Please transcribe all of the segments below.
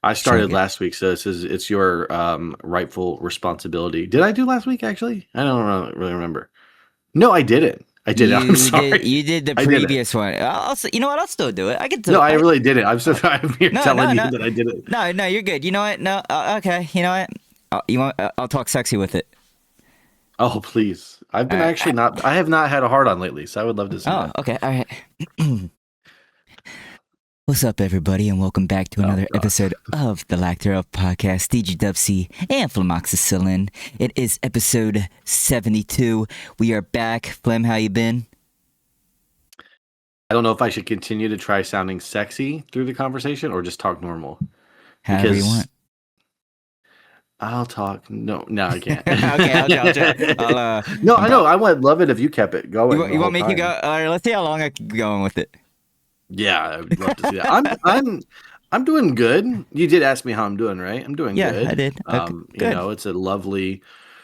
I Showing started it. last week, so it's your rightful responsibility. Did I do last week actually? I don't really remember. No, I didn't. I did it. I'm You did. sorry. You did the I did it. previous one. You know what? I'll still do it. I get No, to. I really did it. I'm so I'm here No, telling no, you no, that I did it. no, no. You're good. You know what? No. Okay. You know what? You want? I'll talk sexy with it. Oh, please. I've All been right. actually not. I have not had a hard on lately, so I would love to see Oh. that. Okay. All right. What's up, everybody, and welcome back to Oh another gosh. episode of the Lack Thereof podcast, DJDubC and Flemoxicillin. It is episode 72. We are back. Flem, how you been? I don't know if I should continue to try sounding sexy through the conversation or just talk normal However you because want. I'll talk. No, I can't. Okay, I'll try. No, I'm I know. pro- I would love it if you kept it going the you whole want me to go? time. All right, let's see how long I can keep going with it. Yeah, I would love to see that. I'm doing good. You did ask me how I'm doing, right? I'm doing Yeah, I good. did. Okay, You good. know, it's a lovely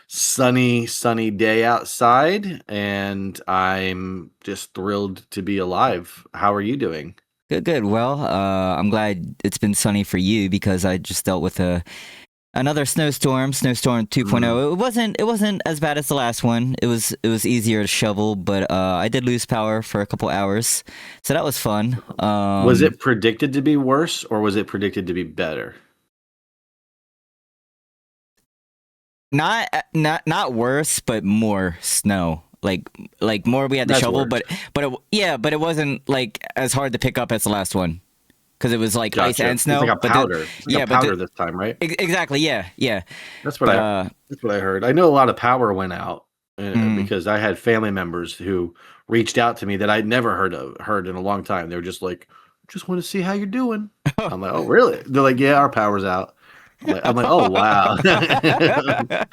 sunny day outside and I'm just thrilled to be alive. How are you doing? Good. Well, I'm glad it's been sunny for you because I just dealt with another snowstorm 2.0. It wasn't as bad as the last one. It was easier to shovel, but I did lose power for a couple hours, so that was fun. Was it predicted to be worse or was it predicted to be better? Not worse, but more snow. Like more we had to That's shovel, worse. but it wasn't like as hard to pick up as the last one because it was like ice Gotcha. and It's snow. like a But powder. It's like a yeah, but powder this time, right? exactly, yeah. That's what But I heard. I know a lot of power went out mm, because I had family members who reached out to me that I'd never heard in a long time. They were just like, "Just want to see how you're doing." I'm like, "Oh, really?" They're like, "Yeah, our power's out." I'm like, "Oh, wow." it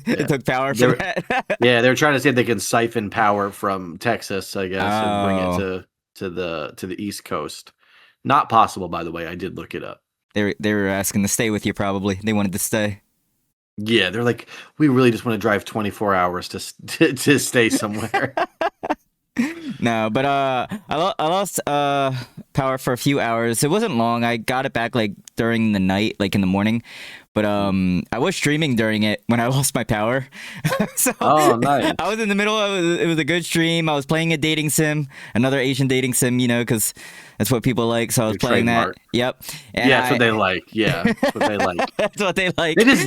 Yeah. took power for They're that. yeah, they're trying to see if they can siphon power from Texas, I guess, and bring it Oh, to the East Coast. Not possible, by the way. I did look it up. they were asking to stay with you. Probably they wanted to stay. Yeah, they're like, we really just want to drive 24 hours to stay somewhere. No, but I lost power for a few hours. It wasn't long. I got it back like during the night, like in the morning. But I was streaming during it when I lost my power. So Oh, nice. I was in the middle. It was a good stream. I was playing a dating sim, another Asian dating sim, because that's what people like. So I was Your playing that. trademark. Yep. And Yeah, that's what they like. Yeah, that's what they like. that's what they like. They just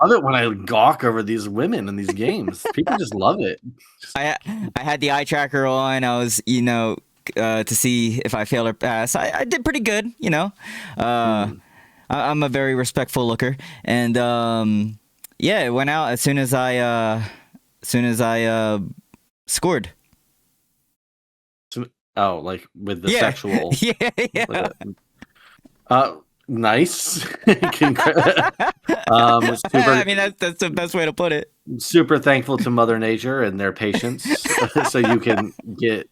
love it when I gawk over these women in these games. People just love it. Just, I had the eye tracker on. I was, to see if I failed or pass. I did pretty good, mm. I'm a very respectful looker, and yeah, it went out as soon as I scored. Oh, like with the Yeah, sexual. yeah. Nice. I Super, mean, that's the best way to put it. super thankful to Mother Nature and their patience, so you can get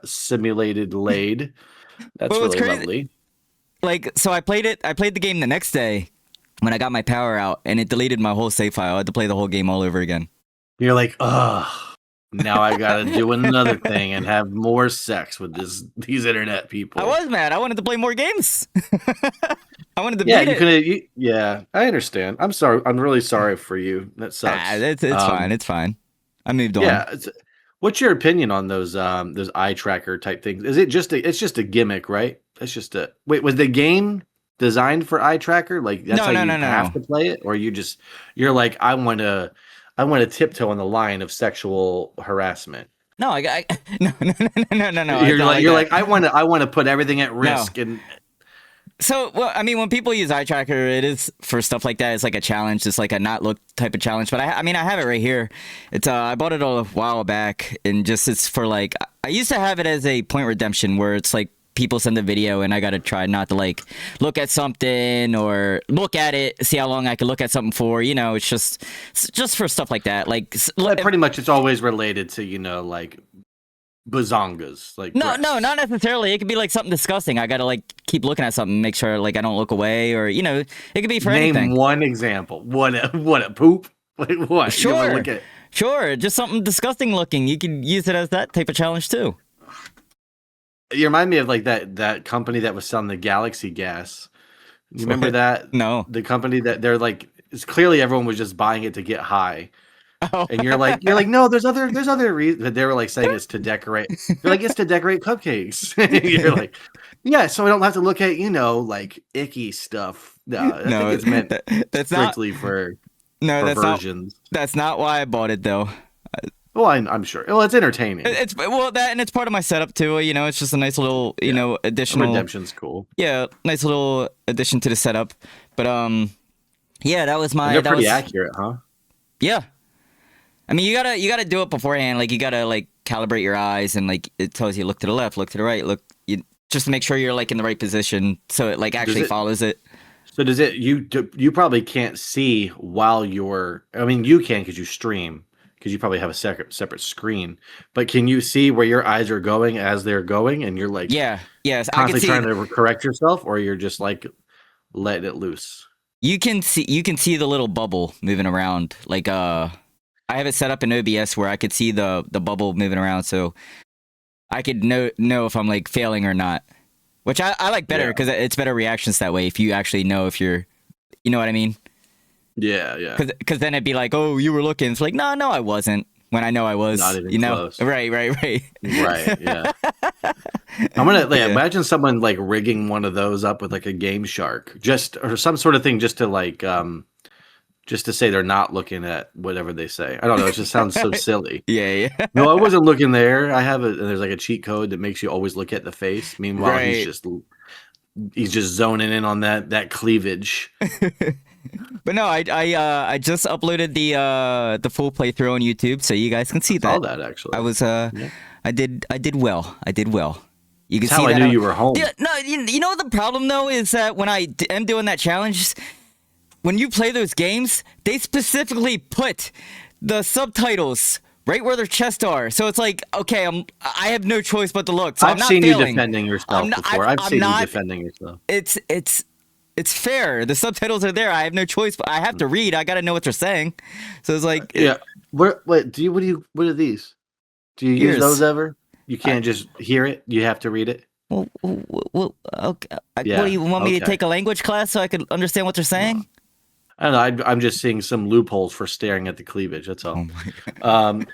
simulated laid. But That's what's really crazy, lovely. like, so I played it. I played the game the next day when I got my power out, and it deleted my whole save file. I had to play the whole game all over again. You're like, ugh. Now I gotta do another thing and have more sex with these internet I people. was mad. I wanted to play more games. I wanted to Yeah, beat you it. could. Yeah, I understand. I'm sorry. I'm really sorry for you. That Ah, sucks. it's fine. It's fine. I moved on. Yeah. What's your opinion on those eye tracker type things? Is it just it's just a gimmick, right? It's just a wait. Was the game designed for eye tracker? Like that's No, how no, you no, no, have no. to play it, or you're like I want to tiptoe on the line of sexual harassment. No, no, no, no, no, no, no. It's You're not like like you're that. like I want to put everything at No. risk and So, well, I mean, when people use eye tracker, it is for stuff like that. It's like a challenge. It's like a not look type of challenge. But I mean, I have it right here. It's I bought it a while back, and just it's for like I used to have it as a point redemption where it's like people send a video and I gotta try not to like look at something or look at it, see how long I can look at something for. It's just for stuff like that. Like pretty much it's always related to like bazongas, like no, not breasts. necessarily. It could be like something disgusting. I gotta like keep looking at something, make sure like I don't look away, or it could be for Name anything. one example. What a poop? Like what? You want to Sure, look at? sure, just something disgusting looking. You could use it as that type of challenge too. You remind me of like that company that was selling the Galaxy gas. You remember that? No. The company that they're like, it's clearly everyone was just buying it to get high. Oh. And you're like, no, there's other reasons. They were like saying it's to decorate. They're like, it's to decorate cupcakes. You're like, yeah, so I don't have to look at, like icky stuff. No, I think it's meant that's strictly not, for no, perversions. That's not why I bought it though. Well, I'm sure. Well, it's entertaining. It's and it's part of my setup too. It's just a nice little, additional Redemption's cool. Yeah, nice little addition to the setup. But yeah, that was my. They're pretty accurate, huh? Yeah, I mean, you gotta do it beforehand. Like you gotta calibrate your eyes, and it tells you look to the left, look to the right, just to make sure you're in the right position, so it actually follows it. So does it? You probably can't see while you're. I mean, you can because you stream. Because you probably have a separate screen, but can you see where your eyes are going as they're going, and you're yes, constantly trying to correct yourself, or you're just letting it loose? You can see the little bubble moving around. I have it set up in OBS where I could see the bubble moving around, so I could know if I'm failing or not, which I like better because it's better reactions that way. If you actually know if you're, you know what I mean. Yeah. Because then it'd be like, oh, you were looking. It's like, no, I wasn't. When I know I was, not even close. Right. Right. Yeah. I'm gonna imagine someone rigging one of those up with a Game Shark, or some sort of thing, just to say they're not looking at whatever they say. I don't know. It just sounds so silly. Yeah. No, I wasn't looking there. I have there's a cheat code that makes you always look at the face. Meanwhile, he's just zoning in on that cleavage. But no, I just uploaded the full playthrough on YouTube, so you guys can see that. I saw that actually. I was I did well. You can That's see how I knew you were home. Yeah, no, you know the problem though is that when I am doing that challenge, when you play those games, they specifically put the subtitles right where their chests are. So it's okay, I have no choice but to look. So I've seen you defending yourself before. I've seen you defending yourself. It's fair. The subtitles are there. I have no choice, but I have to read. I got to know what they're saying. So it's yeah. What are these? Do you use those ever? You can't just hear it. You have to read it. Well, okay. What do you want me to take a language class so I can understand what they're saying? I don't know. I'm just seeing some loopholes for staring at the cleavage. That's all. I'm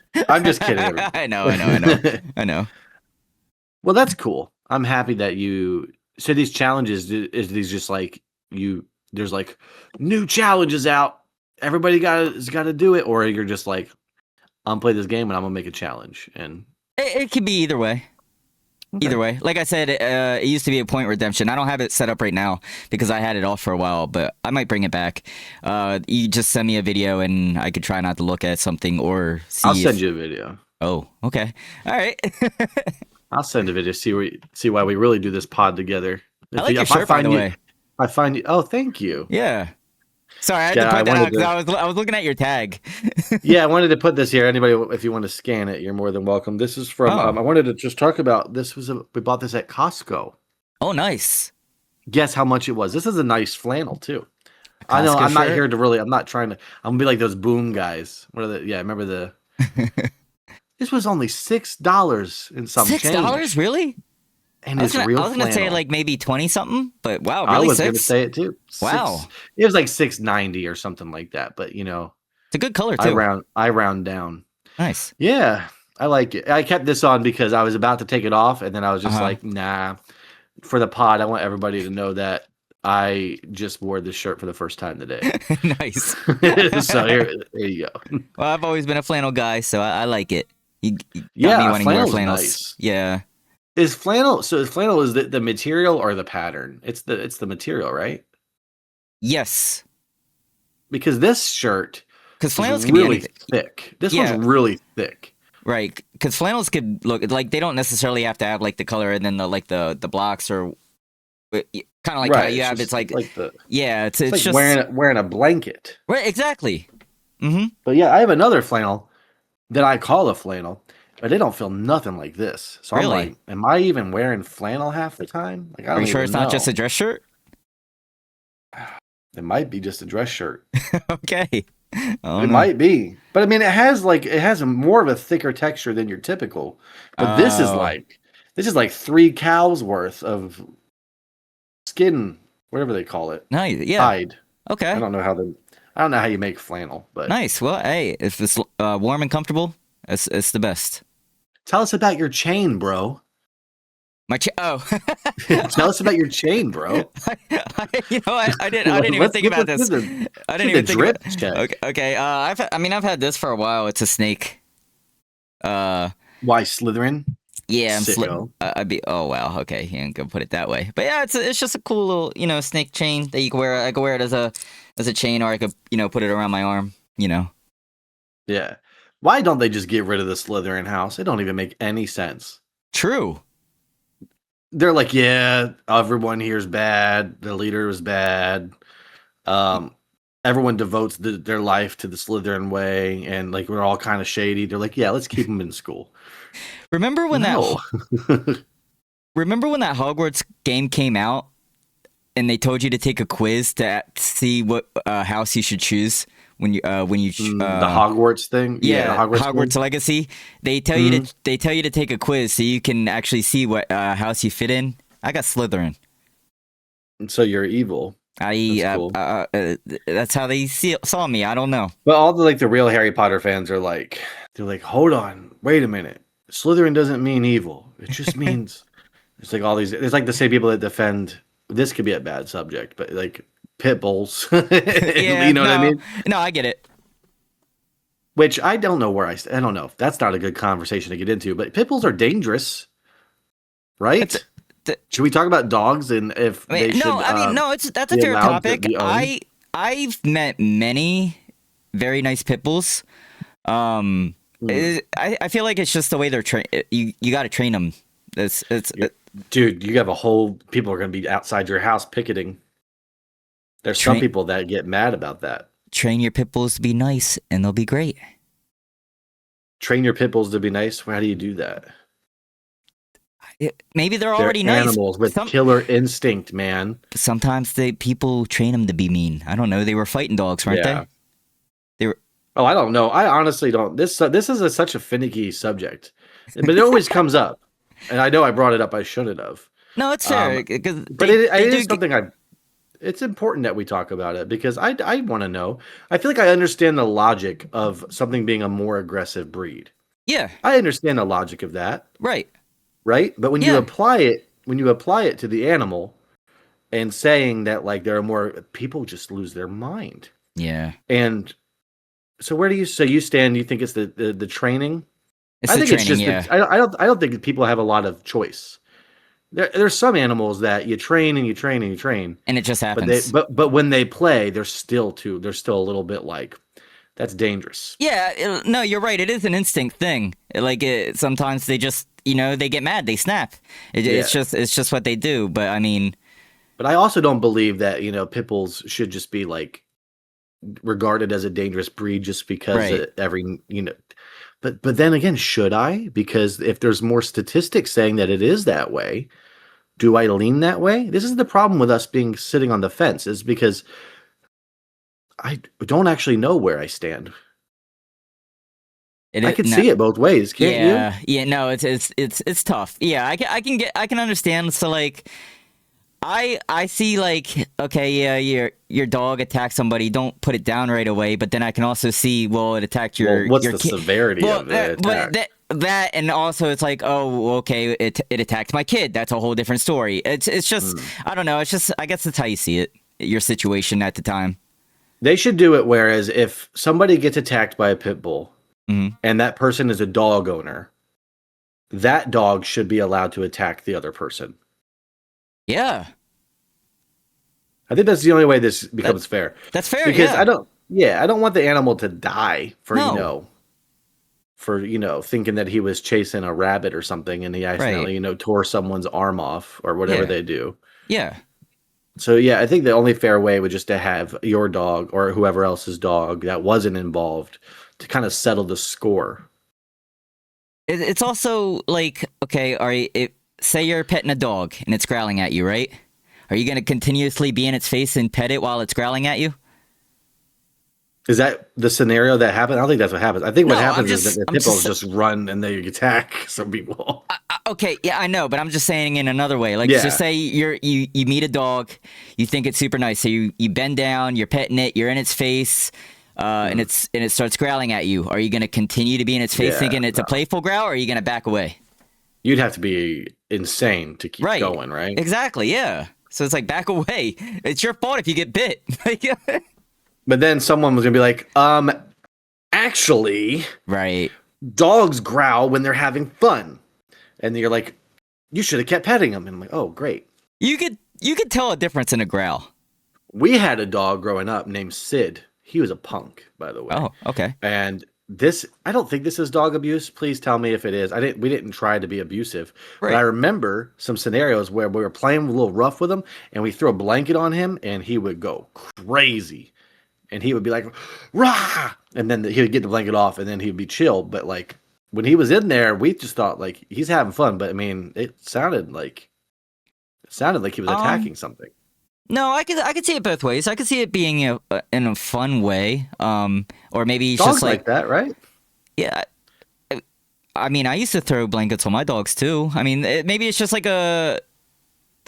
just kidding. I know. Well, that's cool. I'm happy that you. So these challenges, is these just there's new challenges out. Everybody has got to do it, or you're just I'm gonna play this game and I'm gonna make a challenge. And it could be either way. Okay. Either way, like I said, it used to be a point redemption. I don't have it set up right now because I had it off for a while, but I might bring it back. You just send me a video and I could try not to look at something or see. I'll send you a video. Oh, okay, all right. I'll send a video. See why we really do this pod together. I like your shirt, by the way. I find you. Oh, thank you. Yeah. Sorry, I had to put that out because I was looking at your tag. Yeah, I wanted to put this here. Anybody, if you want to scan it, you're more than welcome. This is from. I wanted to just talk about this. We bought this at Costco. Oh, nice. Guess how much it was? This is a nice flannel too. I know. I'm not here to really. I'm not trying to. I'm gonna be like those Boom guys. What are the? Yeah, remember the. This was only $6 in some change. $6, really? And it's real. I was gonna say maybe 20 something, but wow, really? I was 6? gonna say it too. Wow, it was $6.90 or something like that. But it's a good color too. I round down. Nice. Yeah, I like it. I kept this on because I was about to take it off, and then I was just nah. For the pod, I want everybody to know that I just wore this shirt for the first time today. Nice. So here you go. Well, I've always been a flannel guy, so I like it. You got me wanting more flannels. Nice. Yeah. Is flannel is the material or the pattern? It's the material, right? Yes. Because this shirt flannels can really be thick. This one's really thick. Right. Because flannels could look they don't necessarily have to have the color and then the blocks or kind of like how you have it's it's just wearing a blanket. Right, exactly. Mm-hmm. But yeah, I have another flannel that I call a flannel, but they don't feel nothing like this. So really? I'm like, am I even wearing flannel half the time? Are you sure it's not just a dress shirt? It might be just a dress shirt. Okay. It might be. But I mean it has more of a thicker texture than your typical. But this is like 3 cows worth of skin whatever they call it. No, yeah. Hide. I Okay. don't know how you make flannel, but Nice. Well, hey, if it's warm and comfortable, it's the best. tell us about your chain, bro. Oh. Tell us about your chain, bro. I didn't even think about this. I didn't even think drip about. check. Okay. I've had this for a while. It's a snake. Why Slytherin? Yeah, Sicko. I'd be. Oh wow. Okay, you ain't gonna put it that way. But yeah, it's just a cool little snake chain that you can wear. I could wear it as a chain, or I could put it around my arm. Yeah. Why don't they just get rid of the Slytherin house? It don't even make any sense. True. They're like, yeah, everyone here is bad. The leader is bad. Everyone devotes their life to the Slytherin way, and like we're all kind of shady. They're like, yeah, let's keep them in school. Remember when No. Remember when that Hogwarts game came out, and they told you to take a quiz to see what house you should choose when you the Hogwarts thing? Yeah, the Hogwarts thing? Legacy. They tell you to take a quiz so you can actually see what house you fit in. I got Slytherin. So you're evil. That's cool. That's how they saw me. I don't know. But all the real Harry Potter fans are like, hold on, wait a minute. Slytherin doesn't mean evil. It just means it's like all these. It's like the same people that defend. This could be a bad subject, but like pit bulls. Yeah, you know what I mean? No, I get it. Which I don't know where I don't know. That's not a good conversation to get into. But pit bulls are dangerous, right? Should we talk about dogs and if they should? No. That's a fair topic. I've met many very nice pit bulls. I feel like it's just the way they're trained. You got to train them. Dude, you have people are going to be outside your house picketing. There's some people that get mad about that. Train your pit bulls to be nice, and they'll be great. Train your pit bulls to be nice? How do you do that? Maybe they're already nice. Animals with killer instinct, man. Sometimes people train them to be mean. I don't know. They were fighting dogs, weren't they? They were. Oh, I don't know. I honestly don't. This is such a finicky subject, but it always comes up. And I know I brought it up. I shouldn't have. No, it's fair. But it is something it's important that we talk about it because I want to know. I feel like I understand the logic of something being a more aggressive breed. Yeah. I understand the logic of that. Right. But when you apply it to the animal and saying that like there are more people just lose their mind. Yeah. And so where do you stand? You think it's the training? It's I don't think people have a lot of choice. There's some animals that you train and you train and you train, and it just happens. But when they play, they're still a little bit like that's dangerous. Yeah, no, you're right. It is an instinct thing. Sometimes they just they get mad, they snap. It's just what they do. But I mean, but I also don't believe that pit bulls should just be like regarded as a dangerous breed just because But then again, should I? Because if there's more statistics saying that it is that way, do I lean that way? This is the problem with us sitting on the fence, is because I don't actually know where I stand. I can see it both ways, can't you? Yeah, no, it's tough. Yeah, I can understand. So like, I see like, okay, yeah, your dog attacked somebody. Don't put it down right away. But then I can also see, well, it attacked your. What's the severity of it? But that and also it's like, oh, okay, it attacked my kid. That's a whole different story. It's just I don't know. It's just I guess that's how you see it. Your situation at the time. They should do it. Whereas if somebody gets attacked by a pit bull and that person is a dog owner, that dog should be allowed to attack the other person. Yeah. I think that's the only way this becomes fair. That's fair, because I don't want the animal to die for thinking that he was chasing a rabbit or something and he accidentally tore someone's arm off or whatever they do. Yeah. So yeah, I think the only fair way would just to have your dog or whoever else's dog that wasn't involved to kind of settle the score. It's also like, okay, say you're petting a dog and it's growling at you, right? Are you going to continuously be in its face and pet it while it's growling at you? Is that the scenario that happened? I don't think that's what happens. I think what No, happens is that the hippos just run and they attack some people. Okay, yeah, I know, but I'm just saying in another way. Like, Yeah. just say you meet a dog, you think it's super nice, so you bend down, you're petting it, you're in its face, and it starts growling at you. Are you gonna continue to be in its face, Yeah, thinking it's a playful growl, or are you gonna back away? You'd have to be insane to keep going, right? Exactly, yeah. So it's like back away. It's your fault if you get bit. But then someone was gonna be like, actually, right. dogs growl when they're having fun. And you're like, you should have kept petting them. And I'm like, oh, great. You could tell a difference in a growl. We had a dog growing up named Sid. He was a punk, by the way. Oh, okay. And I don't think this is dog abuse. Please tell me if it is. We didn't try to be abusive. Right. But I remember some scenarios where we were playing a little rough with him and we threw a blanket on him and he would go crazy. And he would be like, rah! And then he would get the blanket off and then he'd be chill. But like when he was in there, we just thought like he's having fun. But I mean, it sounded like he was attacking something. No, I could see it both ways. I could see it being in a fun way, or maybe he's Dogs just like that, right? Yeah. I mean, I used to throw blankets on my dogs too. I mean, maybe it's just like they're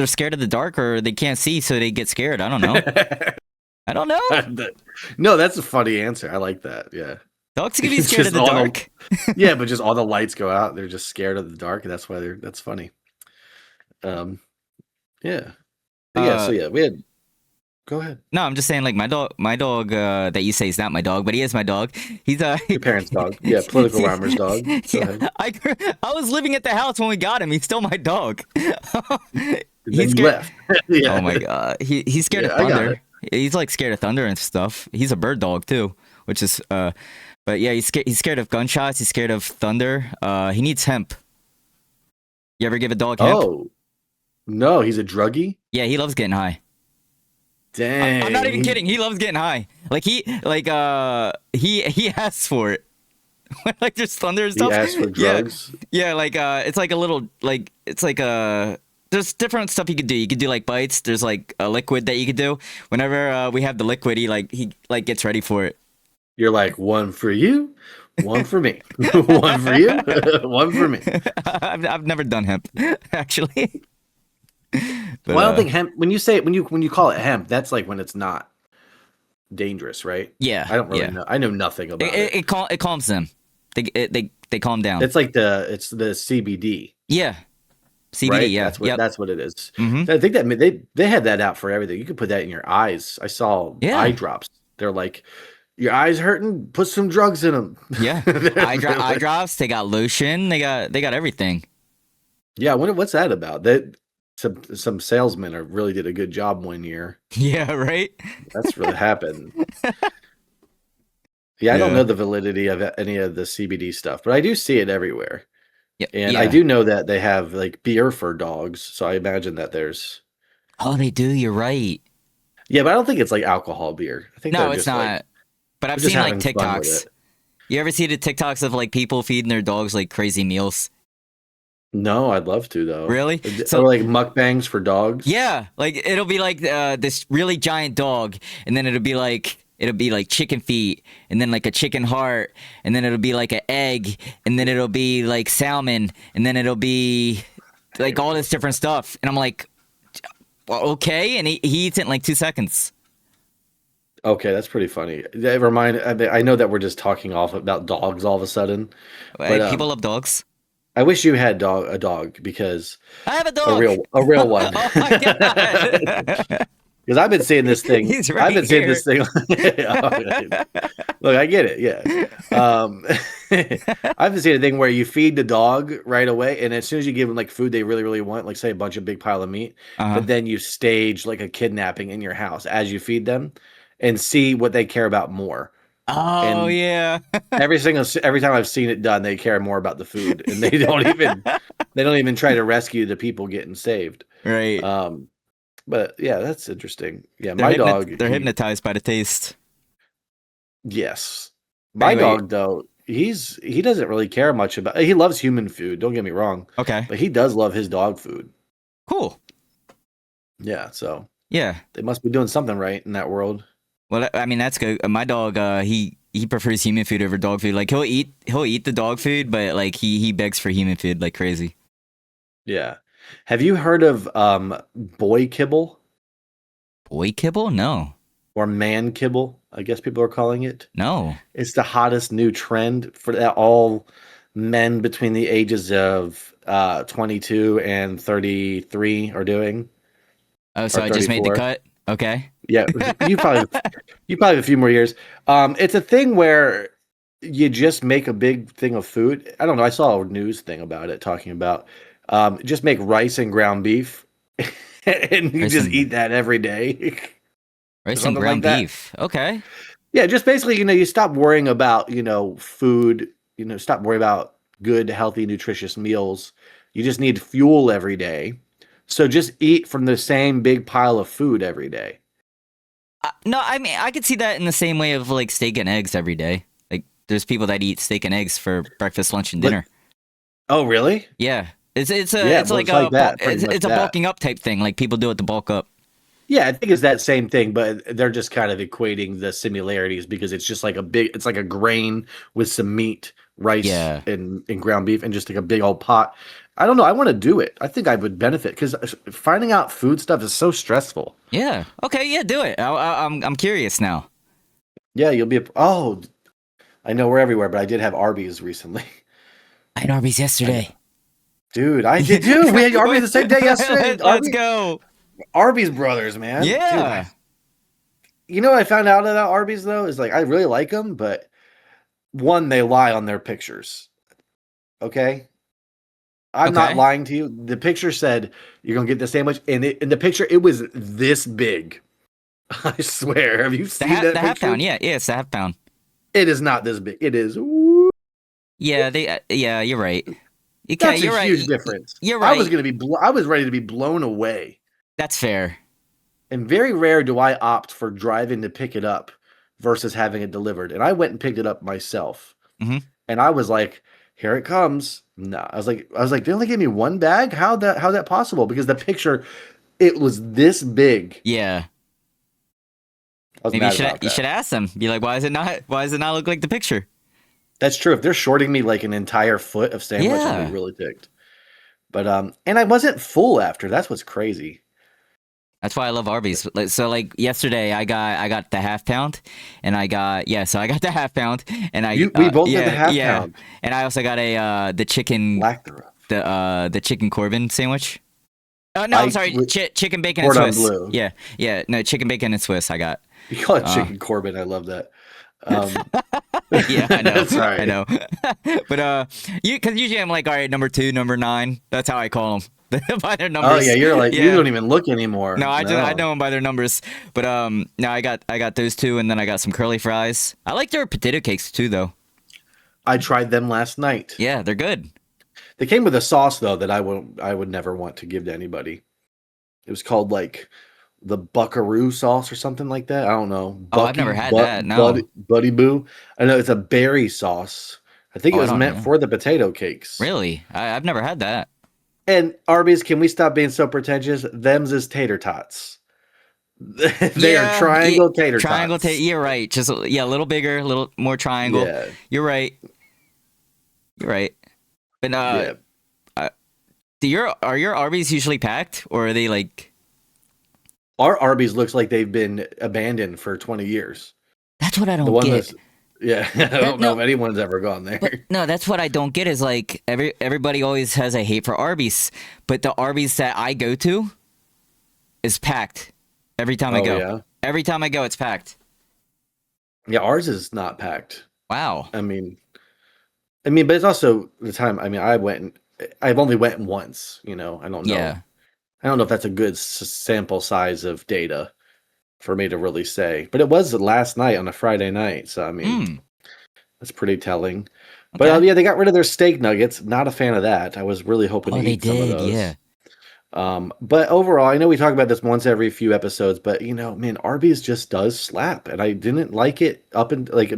scared of the dark or they can't see, so they get scared. I don't know. I don't know. No, that's a funny answer. I like that. Yeah. Dogs can be scared of the dark. Yeah, but just all the lights go out. They're just scared of the dark. And that's why that's funny. Yeah. But yeah, so yeah, we had. Go ahead. No, I'm just saying, like my dog that you say is not my dog, but he is my dog. He's your parents' dog. Yeah, political rhymer's dog. I was living at the house when we got him. He's still my dog. He's left. Yeah. Oh my god, he's scared of thunder. He's like scared of thunder and stuff. He's a bird dog too, which is but yeah, he's scared of gunshots. He's scared of thunder. He needs hemp. You ever give a dog hemp? Oh, no, he's a druggie. Yeah, he loves getting high. Dang. I'm not even kidding. He loves getting high. Like he asks for it. Like there's thunder and stuff. He asks for drugs. Yeah, like it's like a little like it's like there's different stuff you could do. You could do like bites. There's like a liquid that you could do. Whenever we have the liquid, he gets ready for it. You're like, one for you, one for me. One for you, one for me. I've never done hemp, actually. But, well, I don't think hemp. When you call it hemp, that's like when it's not dangerous, right? Yeah, I don't really know. I know nothing about it. It calms them. They calm down. It's like the CBD. Yeah, CBD. Right? Yeah, that's what it is. Mm-hmm. I think that they had that out for everything. You could put that in your eyes. I saw eye drops. They're like, your eyes hurting? Put some drugs in them. Yeah, eye drops. They got lotion. They got everything. Yeah, I wonder what's that about. That some salesmen really did a good job one year. Yeah, right. That's really happened. Yeah, I don't know the validity of any of the CBD stuff, but I do see it everywhere. Yeah, and I do know that they have like beer for dogs, so I imagine that there's. Oh, they do. You're right. Yeah, but I don't think it's like alcohol beer. I think no, it's not. Like, but I've seen like TikToks. You ever see the TikToks of like people feeding their dogs like crazy meals? No, I'd love to though. Really? So like mukbangs for dogs? Yeah, like it'll be like this really giant dog, and then it'll be like chicken feet, and then like a chicken heart, and then it'll be like an egg, and then it'll be like salmon, and then it'll be like all this different stuff, and I'm like, well, okay, and he eats it in like 2 seconds. Okay, that's pretty funny. I know that we're just talking off about dogs all of a sudden. But, people love dogs. I wish you had a dog because I have a dog, a real one. Oh my god! Because I've been seeing this thing. I've been seeing this thing. Look, I get it. Yeah. I've been seeing a thing where you feed the dog right away, and as soon as you give them like food they really, really want, like say a bunch of big pile of meat, but then you stage like a kidnapping in your house as you feed them, and see what they care about more. Oh, and yeah. every time I've seen it done, they care more about the food, and they don't even try to rescue the people getting saved. Right. But yeah, that's interesting. Yeah, my dog. They're hypnotized by the taste. Yes, my dog though. He doesn't really care much about. He loves human food. Don't get me wrong. Okay. But he does love his dog food. Cool. Yeah. So. Yeah. They must be doing something right in that world. Well, I mean that's good. My dog, he prefers human food over dog food. Like he'll eat the dog food, but like he begs for human food like crazy. Yeah. Have you heard of boy kibble Boy kibble? No, or man kibble? I guess people are calling it. no. It's the hottest new trend for that all men between the ages of 22 and 33 are doing, Oh, or so I just made the 34. cut. Okay. Yeah, you probably have a few more years. It's a thing where you just make a big thing of food. I don't know. I saw a news thing about it talking about just make rice and ground beef, and you Rice just and eat that every day, or rice and something like ground that. beef. Okay. Yeah, just basically, you stop worrying about food. Stop worrying about good, healthy, nutritious meals. You just need fuel every day. So just eat from the same big pile of food every day. No, I mean I could see that in the same way of like steak and eggs every day. Like there's people that eat steak and eggs for breakfast, lunch, and But dinner. oh, really? Yeah, it's Yeah, it's well, like it's like that, pretty it's, much it's a that. bulking up type thing. Like people do it to bulk up. Yeah, I think it's that same thing, but they're just kind of equating the similarities because it's just like it's like a grain with some meat, rice, Yeah, and ground beef, and just like a big old pot. I don't know. I want to do it. I think I would benefit because finding out food stuff is so stressful. yeah. Okay, yeah, do it. I'm curious now. Yeah, you'll be. Oh, I know we're everywhere, but I did have Arby's recently. I had Arby's I know, yesterday. dude. I did too. We had Arby's the same day yesterday. Let's go. Arby's brothers, man, dude. Yeah. You know what I found out about Arby's though is like I really like them, but one, they lie on their pictures. Okay, I'm not Okay. lying to you. The picture said you're gonna get the sandwich, and in the picture it was this big. I swear. Have you seen that The half picture? pound. Yeah, yeah, it's the half pound. It is not this big. It is. Yeah, yeah, you're right. You can't. That's a You're right. huge difference. You're I was right. gonna be. I was ready to be blown away. That's fair. And very rare do I opt for driving to pick it up versus having it delivered. And I went and picked it up myself. Hmm. And I was like, "Here it comes." No, I was like, they only gave me one bag. How's that possible? Because the picture, it was this big. Yeah. I was Maybe mad about you that. should ask them. Be like, why does it not look like the picture? That's true. If they're shorting me like an entire foot of sandwich, I'm gonna be Yeah. really ticked. But and I wasn't full after. That's what's crazy. That's why I love Arby's. So yesterday I got the half pound, and so I got the half pound, and We both got the yeah, half yeah, pound. and I also got a the chicken Black the rough. the chicken Corbin sandwich. Oh no, I'm I sorry, chicken bacon and cordon Swiss. bleu. Yeah, yeah, no, chicken bacon and Swiss I got. You call it Uh, chicken Corbin. I love that. Um, yeah, I know, I sorry. know. But because usually I'm like, all right, number 2, number 9. That's how I call them by their Oh numbers. yeah, you're like you Yeah. don't even look anymore. No, I No, know them by their numbers. But no, I got those two, and then I got some curly fries. I like their potato cakes too, though. I tried them last night. Yeah, they're good. They came with a sauce though that I would never want to give to anybody. It was called like the Buckaroo sauce or something like that. I don't know. Oh, I've never had that. No. Buddy Boo. I know it's a berry sauce. I think Oh, it I was don't meant know. for the potato cakes. Really? I've never had that. And Arby's, can we stop being so pretentious? Them's is tater tots. They are Yeah, triangle tater triangle. tots. You're right. Just yeah, a little bigger, a little more triangle. Yeah, You're right. You're right. But yeah. uh, are your Arby's usually packed, or are they like? Our Arby's looks like they've been abandoned for 20 years. That's what I The don't one get. that's yeah, I don't know No, if anyone's ever gone there. but no, that's what I don't get is like everybody always has a hate for Arby's, but the Arby's that I go to is packed every time I Oh go. yeah. Every time I go, it's packed. Yeah, ours is not packed. Wow. I mean, but it's also the time. I mean, I've only went once. I don't know. Yeah. I don't know if that's a good sample size of data for me to really say. But it was last night on a Friday night, so I mean, Hmm. that's pretty telling. But Okay. yeah, they got rid of their steak nuggets. Not a fan of that. I was really hoping Oh, to they eat some of did. those. Yeah. But overall, I know we talk about this once every few episodes, but man, Arby's just does slap, and I didn't like it up and like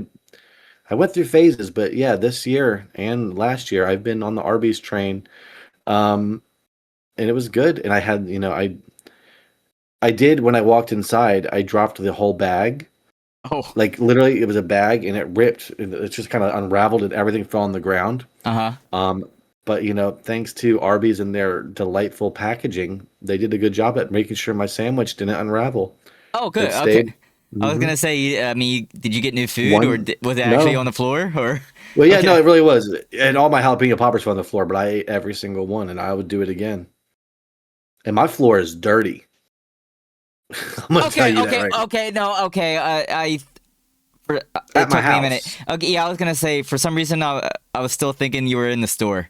I went through phases, but yeah, this year and last year I've been on the Arby's train, um, and it was good. And I had, I did when I walked inside, I dropped the whole bag, Oh. Like literally, it was a bag and it ripped. And it just kind of unraveled and everything fell on the ground. Uh-huh. But thanks to Arby's and their delightful packaging, they did a good job at making sure my sandwich didn't unravel. Oh, good. It Okay. stayed. I was Mhm. gonna say, I mean, did you get new food, or was it actually No. on the floor, or? Well, yeah, no, Okay. it really was. And all my jalapeno poppers were on the floor, but I ate every single one, and I would do it again. And my floor is dirty. I'm gonna tell Okay. you that Okay. right. Okay. No. Okay. It At my took me a minute. house. Okay. Yeah, I was gonna say, for some reason, I was still thinking you were in the store.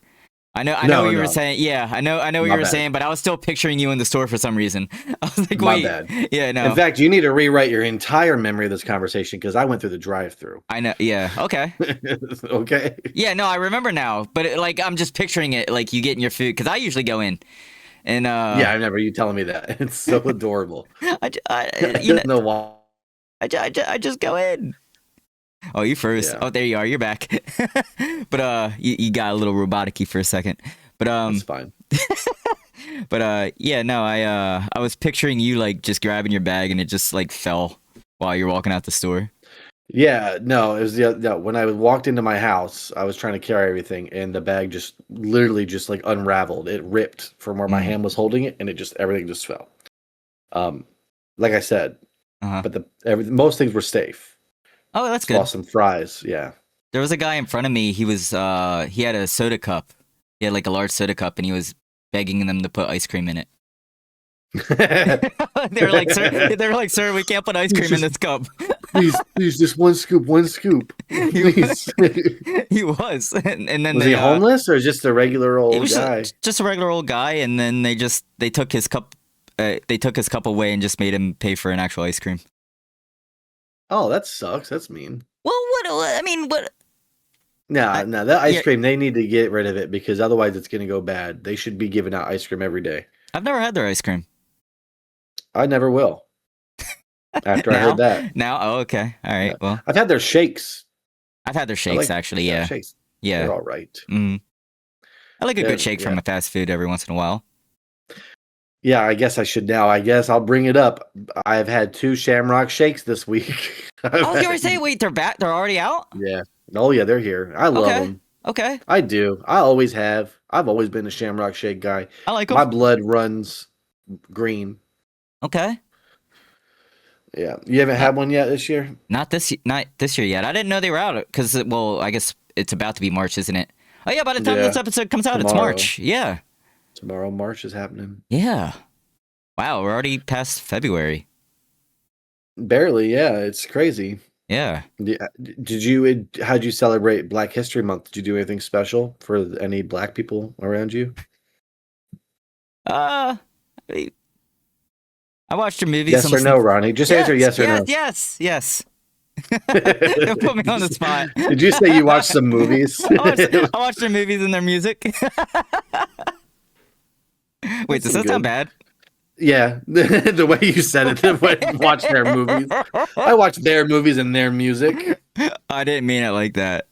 I know No, what you were no, saying. Yeah, I know what my you were bad. saying, but I was still picturing you in the store for some reason. I was like, My wait. bad. Yeah. In No. fact, you need to rewrite your entire memory of this conversation because I went through the drive-through. I know. Yeah. Okay. Okay. Yeah. No, I remember now, but like, I'm just picturing it, like you getting your food, because I usually go in, and Yeah, I remember you telling me that. It's so adorable. I you know, don't know why. I just go in. Oh, you first. Yeah, Oh, there you are. You're back. But you got a little robotic-y for a second. But that's fine. yeah, no, I was picturing you like just grabbing your bag and it just like fell while you're walking out the store. Yeah, no, it was when I walked into my house, I was trying to carry everything, and the bag just literally just like unraveled. It ripped from where my Mm. hand was holding it, and everything just fell. Um, like I said, Uh-huh. but most things were safe. Oh, that's Just good. lost some fries. Yeah. There was a guy in front of me. He had a soda cup. He had like a large soda cup, and he was begging them to put ice cream in it. They were like, sir, we can't put ice cream in this cup. please, just one scoop, please. He was, and then Was they he homeless or just a regular he old was guy? just a regular old guy, and then they took his cup. They took his cup away and just made him pay for an actual ice cream. Oh, that sucks. That's mean. Well, I mean, what? No, that ice Yeah. cream, they need to get rid of it because otherwise it's going to go bad. They should be giving out ice cream every day. I've never had their ice cream. I never will. After I heard that. Now? Oh, okay. All right. Yeah. Well, I've had their shakes. I've had their shakes, actually. Yeah. Shakes. Yeah. They're all right. Mm. I like a good shake Yeah. from a fast food every once in a while. Yeah, I guess I should now. I guess I'll bring it up. I've had 2 Shamrock shakes this week. Oh, you were saying, wait, they're back? They're already out? Yeah. Oh, yeah, they're here. I love them. Okay. I do. I always have. I've always been a Shamrock Shake guy. I like them. My blood runs green. Okay. Yeah. You haven't had one yet this year? Not this year yet. I didn't know they were out because, well, I guess it's about to be March, isn't it? Oh yeah, by the time this episode comes out, it's March. Yeah. Tomorrow, March is happening. Yeah. Wow, we're already past February. Barely, yeah. It's crazy. Yeah. How'd you celebrate Black History Month? Did you do anything special for any Black people around you? I watched a movie. Yes or no, Ronnie? Just answer yes or no. Yes. Don't put me on the spot. Did you say you watched some movies? I watched their movies and their music. Wait, does that sound bad? Yeah, the way you said it, watch their movies. I watched their movies and their music. I didn't mean it like that.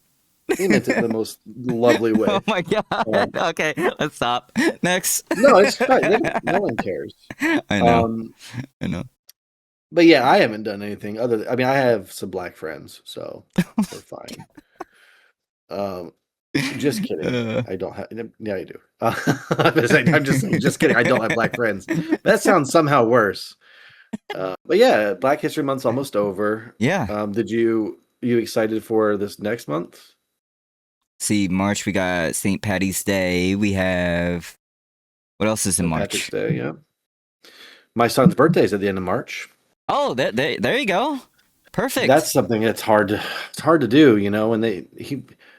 He meant it in the most lovely way. Oh my god. Okay, let's stop. Next. No, it's fine. No one cares. I know. I know. But yeah, I haven't done anything other. I mean, I have some Black friends, so we're fine. Just kidding. I don't have. Yeah, I do. I'm just saying. Just kidding. I don't have Black friends. That sounds somehow worse. But yeah, Black History Month's almost over. Yeah. Did you excited for this next month? See, March we got St. Patty's Day. We have what else is in March? Patrick's Day. Yeah. My son's birthday is at the end of March. Oh, there you go. Perfect. That's something that's hard to do, and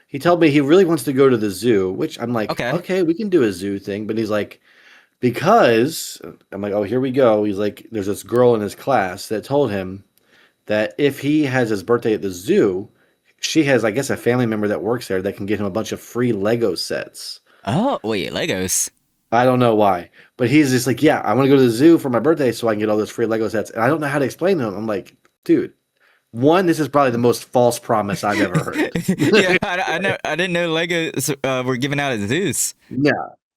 he told me he really wants to go to the zoo, which I'm like, okay, we can do a zoo thing. But he's like, because I'm like, oh, here we go. He's like, there's this girl in his class that told him that if he has his birthday at the zoo, she has, I guess, a family member that works there that can get him a bunch of free Lego sets. Oh, wait, Legos? I don't know why. But he's just like, yeah, I want to go to the zoo for my birthday so I can get all those free Lego sets. And I don't know how to explain to him. I'm like, dude. One, this is probably the most false promise I've ever heard. Yeah, I didn't know Legos were given out at zoos. Yeah.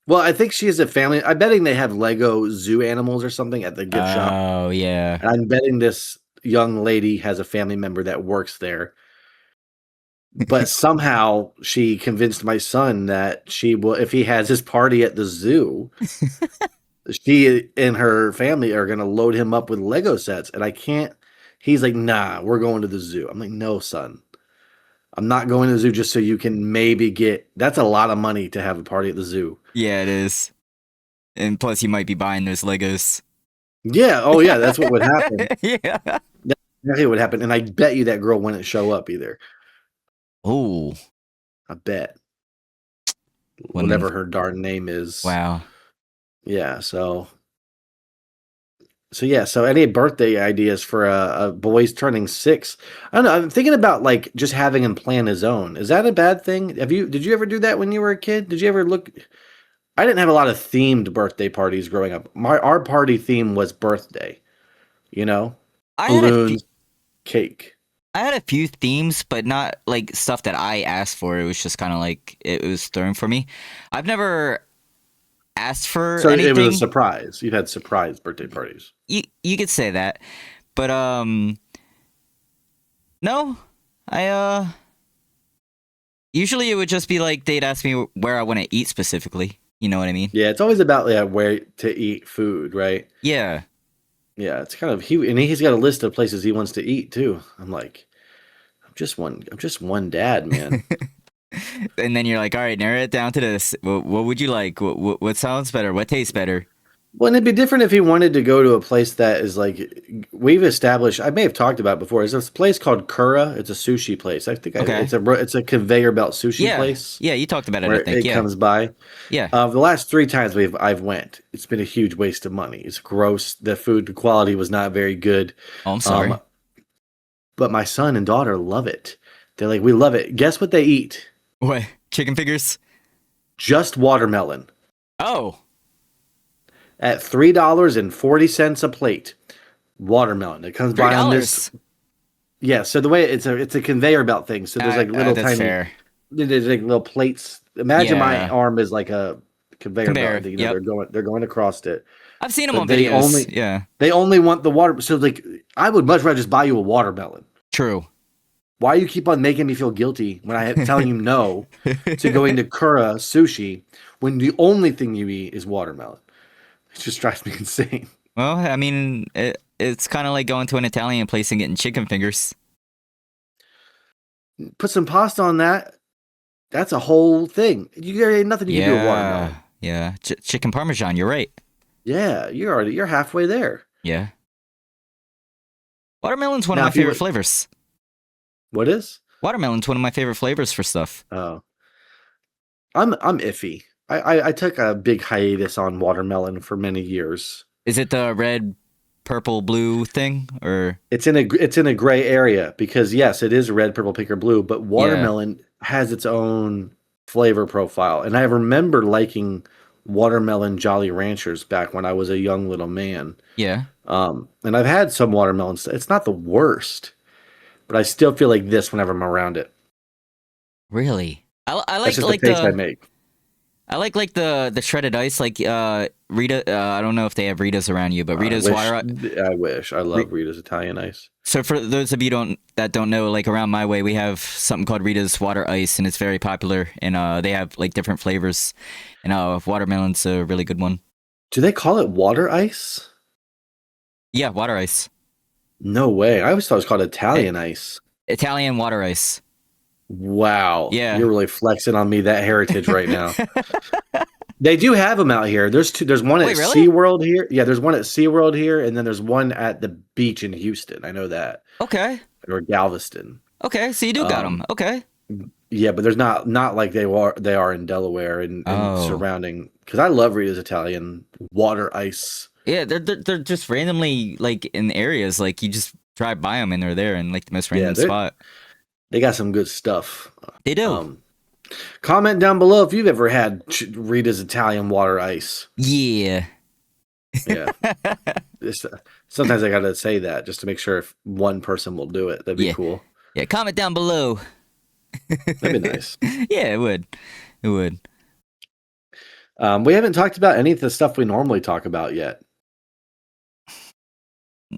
Well, I think she has a family. I'm betting they have Lego zoo animals or something at the gift shop. Oh, yeah. And I'm betting this young lady has a family member that works there. But somehow she convinced my son that she will, if he has his party at the zoo, she and her family are going to load him up with Lego sets. And I can't, he's like, nah, we're going to the zoo. I'm like, no, son, I'm not going to the zoo just so you can maybe get, that's a lot of money to have a party at the zoo. Yeah, it is. And plus, you might be buying those Legos. Yeah. Oh, yeah. That's what would happen. Yeah. That's exactly what would happen. And I bet you that girl wouldn't show up either. Oh. I bet. When- Whatever her darn name is. Wow. Yeah. So yeah. So any birthday ideas for a boy's turning 6? I don't know. I'm thinking about like just having him plan his own. Is that a bad thing? Did you ever do that when you were a kid? Did you ever look? I didn't have a lot of themed birthday parties growing up. Our party theme was birthday. You know, balloons, cake. I had a few themes, but not like stuff that I asked for. It was just kind of like it was thrown for me. I've never asked for anything. It was a surprise. You've had surprise birthday parties. You could say that, but no, I usually it would just be like they'd ask me where I want to eat specifically. You know what I mean? Yeah, it's always about where to eat food, right? Yeah. Yeah, it's kind of he's got a list of places he wants to eat too. I'm like, I'm just one dad, man. And then you're like, all right, narrow it down to this. What would you like? What sounds better? What tastes better? Well, it'd be different if he wanted to go to a place that is like we've established. I may have talked about it before. There's this place called Kura. It's a sushi place. I think it's a conveyor belt sushi place. Yeah, you talked about it. Where I think it comes by. Yeah. The last 3 times I've went, it's been a huge waste of money. It's gross. The food quality was not very good. Oh, I'm sorry. But my son and daughter love it. They're like, we love it. Guess what they eat? What? Chicken fingers? Just watermelon. Oh. At $3.40 a plate. Watermelon. It comes by on this. Yeah, so the way it's a conveyor belt thing. So there's like little tiny fair. There's like little plates. Imagine my arm is like a conveyor belt. Yep. They're going across it. I've seen them on videos. They only want the water. So like I would much rather just buy you a watermelon. True. Why you keep on making me feel guilty when I am telling you no to going to Kura sushi when the only thing you eat is watermelon? It just drives me insane. Well, I mean, it's kind of like going to an Italian place and getting chicken fingers. Put some pasta on that. That's a whole thing. There ain't nothing you can do with watermelon. Yeah, chicken parmesan. You're right. Yeah, you're halfway there. Yeah. Watermelon's one of my favorite flavors. What is? Watermelon's one of my favorite flavors for stuff. Oh. I'm iffy. I took a big hiatus on watermelon for many years. Is it the red, purple, blue thing, or it's in a gray area because yes, it is red, purple, pink, or blue, but watermelon has its own flavor profile, and I remember liking watermelon Jolly Ranchers back when I was a young little man. Yeah. And I've had some watermelon. It's not the worst, but I still feel like this whenever I'm around it. Really? I like That's just like the taste I make. I like the shredded ice, like Rita. I don't know if they have Rita's around you, but Rita's water. I wish. I love Rita's Italian ice. So for those of you that don't know, like around my way, we have something called Rita's water ice, and it's very popular. And they have like different flavors. And watermelon's a really good one. Do they call it water ice? Yeah, water ice. No way. I always thought it was called Italian ice. Italian water ice. Wow. Yeah. You're really flexing on me that heritage right now. They do have them out here. There's one at really? SeaWorld here. Yeah, there's one at SeaWorld here, and then there's one at the beach in Houston. I know that. Okay. Or Galveston. Okay, so you do got them. Okay. Yeah, but there's not like they are in Delaware and surrounding. Because I love Rita's Italian water ice. Yeah, they're just randomly like in areas like you just drive by them and they're there in like the most random spot. They got some good stuff. They do. Comment down below if you've ever had Rita's Italian water ice. Yeah. Yeah. Sometimes I gotta say that just to make sure if one person will do it. That'd be cool. Yeah, comment down below. That'd be nice. Yeah, it would. It would. We haven't talked about any of the stuff we normally talk about yet.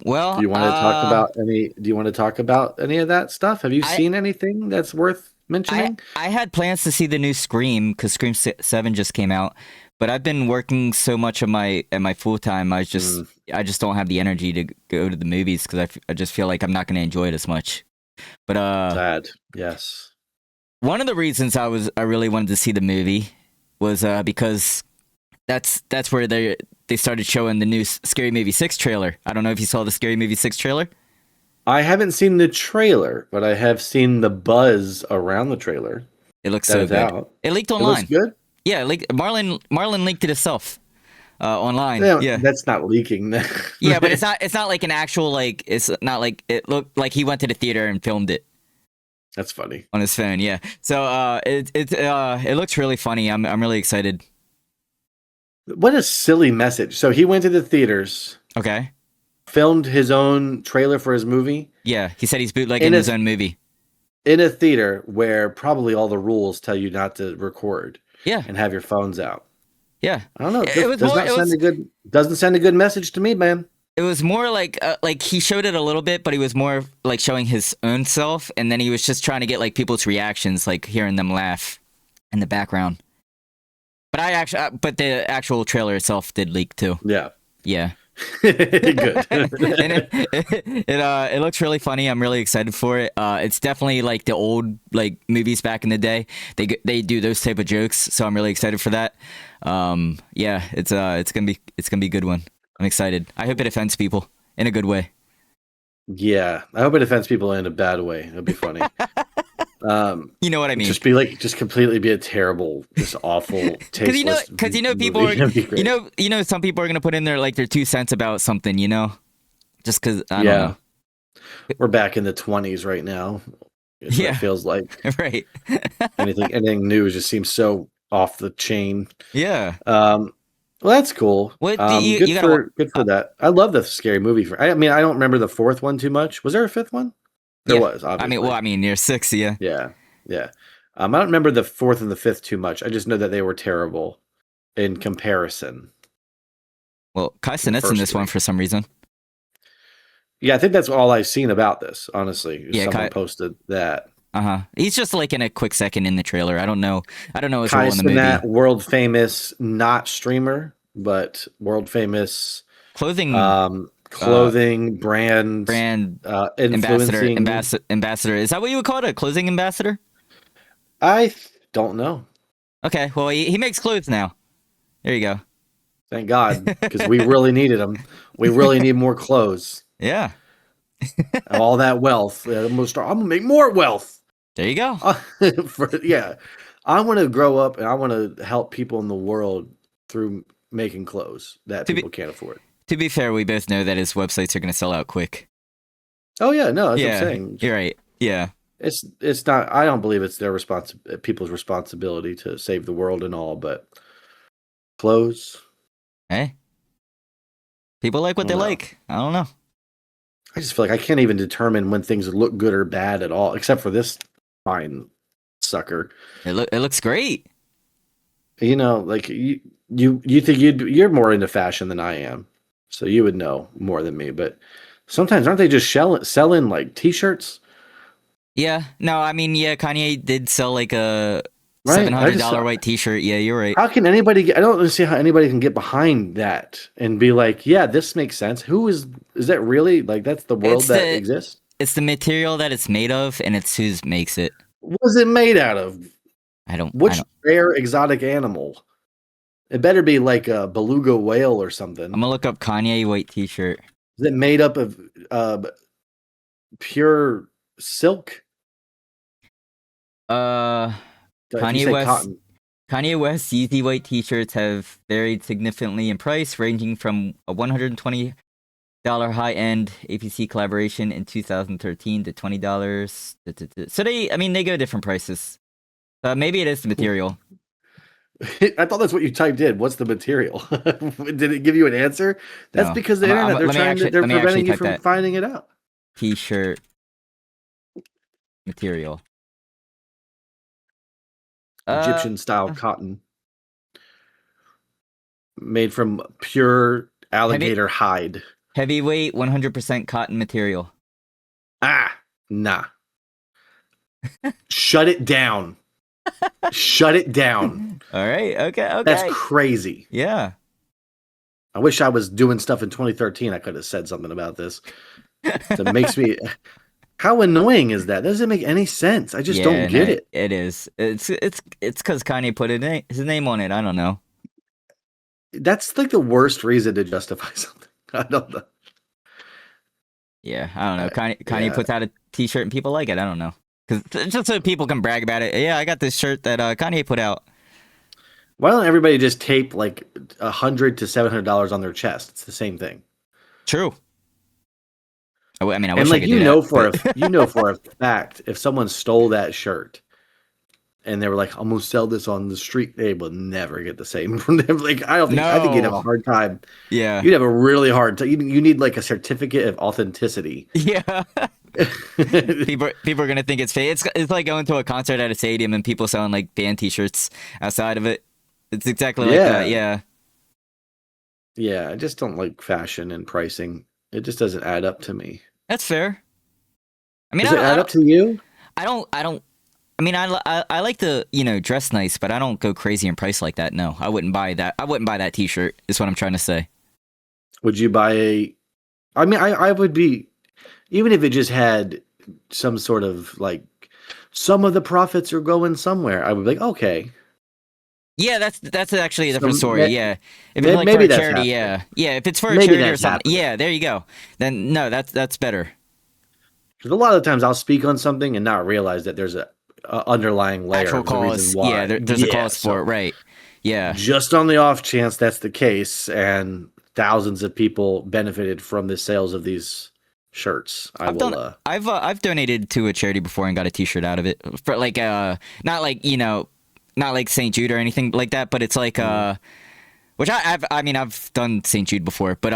Well, Do you want to talk about any? Do you want to talk about any of that stuff? Have you I seen anything that's worth mentioning? I had plans to see the new Scream because Scream 7 just came out, but I've been working so much of my at my full time. Mm, I just don't have the energy to go to the movies because I just feel like I'm not going to enjoy it as much. But sad. Yes. one of the reasons I really wanted to see the movie was because that's where they started showing the new Scary Movie 6 trailer. I don't know if you saw the Scary Movie 6 trailer. I haven't seen the trailer, but I have seen the buzz around the trailer It looks that so is good. out. It leaked It looks online. good. Yeah, Marlon leaked it himself online. Yeah, Yeah. that's not leaking. Yeah, but it's not like an actual like it's not like it looked like he went to the theater and filmed it That's funny. on his phone. Yeah. So it looks really funny. I'm really excited. What a silly message. So he went to the theaters, Okay. filmed his own trailer for his movie Yeah, he said he's bootlegging in his own movie. a theater where probably all the rules tell you not to record Yeah. and have your phones out. Yeah. I don't know. It was Does more not send a good doesn't send a good message to me, man. it was more like he showed it a little bit, but he was more like showing his own self, and then he was just trying to get like people's reactions, like hearing them laugh in the background. But the actual trailer itself did leak too. Yeah. Yeah. Good. And it looks really funny. I'm really excited for it. It's definitely like the old like movies back in the day. They do those type of jokes, so I'm really excited for that. Yeah, it's gonna be a good one. I'm excited. I hope it offends people in a good way. Yeah. I hope it offends people in a bad way. It'd be funny. You know what I mean? Just completely be a terrible, just awful, tasteless. Because people movie. are That'd be great. some people are gonna put in their 2 cents about something, just because I don't Yeah. know. We're back in the 20s right now. It's what Yeah. it feels like. Right. Anything new just seems so off the chain. Yeah. Well, that's cool. What do you Good gotta good for that. I love the scary movie. I mean, I don't remember the fourth one too much. Was there a fifth one? There Yeah. was, obviously. I mean, you're 6, yeah. Yeah, yeah. I don't remember the fourth and the fifth too much. I just know that they were terrible in comparison. Well, Kai The Sinet's in first this one three. for some reason. Yeah, I think that's all I've seen about this. Honestly, Yeah, someone posted that. He's just like in a quick second in the trailer. I don't know his Kai role in the movie. Cenat, world famous, not streamer, but world famous Clothing clothing brand influencing. ambassador. Is that what you would call it? A clothing ambassador? I don't know. Okay, well he makes clothes now. There you go. Thank God, because we really needed them. We really need more clothes. Yeah. All that wealth. I'm gonna make more wealth. There you go. I want to grow up and I want to help people in the world through making clothes that people can't afford. To be fair, we both know that his websites are going to sell out quick. Oh yeah, no, that's what I'm saying. You're right. Yeah. It's not. I don't believe it's their people's responsibility to save the world and all, but clothes. Hey. People like what they like. I don't know. I just feel like I can't even determine when things look good or bad at all, except for this fine sucker. It looks great. Like you think you're more into fashion than I am, so you would know more than me. But sometimes aren't they just selling like T-shirts? Yeah. No, I mean, yeah, Kanye did sell like a Right. $700 white T-shirt. Yeah, you're right. How can anybody I don't see how anybody can get behind that and be like, yeah, this makes sense. Who is that really? Like, that's the world that exists? It's the material that it's made of, and it's who makes it. What is it made out of? Which rare exotic animal? It better be like a beluga whale or something. I'm gonna look up Kanye white T-shirt. Is it made up of pure silk? Kanye West's Yeezy white T-shirts have varied significantly in price, ranging from a $120 high-end APC collaboration in 2013 to $20. So they go different prices. Maybe it is the material. I thought that's what you typed in. What's the material? Did it give you an answer? That's because the internet. They're preventing you from finding it out. T-shirt material. Egyptian style cotton, made from pure alligator hide. Heavyweight, 100% cotton material. Nah. Shut it down. Shut it down. All right. Okay. That's crazy. Yeah. I wish I was doing stuff in 2013. I could have said something about this. That makes me. How annoying is that? Doesn't make any sense. I just don't get it. It is. It's because Kanye put his name on it. I don't know. That's like the worst reason to justify something. I don't know. Yeah, I don't know. Kanye puts out a T-shirt and people like it. I don't know, because just so people can brag about it. Yeah, I got this shirt that Kanye put out. Why don't everybody just tape like $100 to $700 on their chest? It's the same thing. True. I mean, I and wish like I could do that, you know for a fact, if someone stole that shirt and they were like, "I'm gonna sell this on the street," they will never get the same from them. Like, I think you'd have a hard time. Yeah, you'd have a really hard time. You need like a certificate of authenticity. Yeah. people are gonna think it's fake. It's like going to a concert at a stadium and people selling like band T-shirts outside of it. It's exactly like that. Yeah. Yeah, I just don't like fashion and pricing. It just doesn't add up to me. That's fair. I mean, does it add up to you? I don't. I mean, I like to dress nice, but I don't go crazy in price like that. No, I wouldn't buy that. I wouldn't buy that T-shirt. Is what I'm trying to say. Would you buy a? I mean, I would be, even if it just had some sort of like, some of the profits are going somewhere. I would be like, okay. Yeah, that's actually a different story. Yeah, if it's like maybe for a charity, yeah. If it's for a charity or something, yeah, there you go. Then no, that's better. Because a lot of the times I'll speak on something and not realize that there's a underlying layer. Actual cause. Yeah, there's a cause for it, right? Yeah. Just on the off chance that's the case, and thousands of people benefited from the sales of these shirts, I've donated to a charity before and got a T-shirt out of it for like not like St. Jude or anything like that, but it's like which I've done St. Jude before, but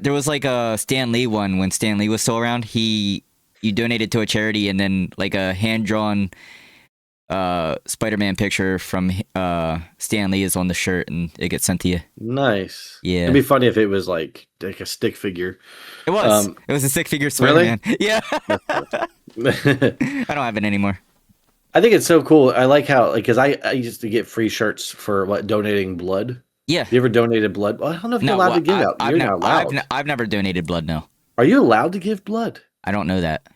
there was like a Stan Lee one when Stan Lee was still around. You donated to a charity, and then like a hand-drawn Spider-Man picture from Stan Lee is on the shirt, and it gets sent to you. Nice. Yeah. It'd be funny if it was like a stick figure. It was. It was a stick figure Spider-Man. Really? Yeah. I don't have it anymore. I think it's so cool. I like how, like, because I used to get free shirts for donating blood. Yeah. You ever donated blood? Well, I don't know if you're allowed to give out. You're not allowed. I've never donated blood. No. Are you allowed to give blood? I don't know that.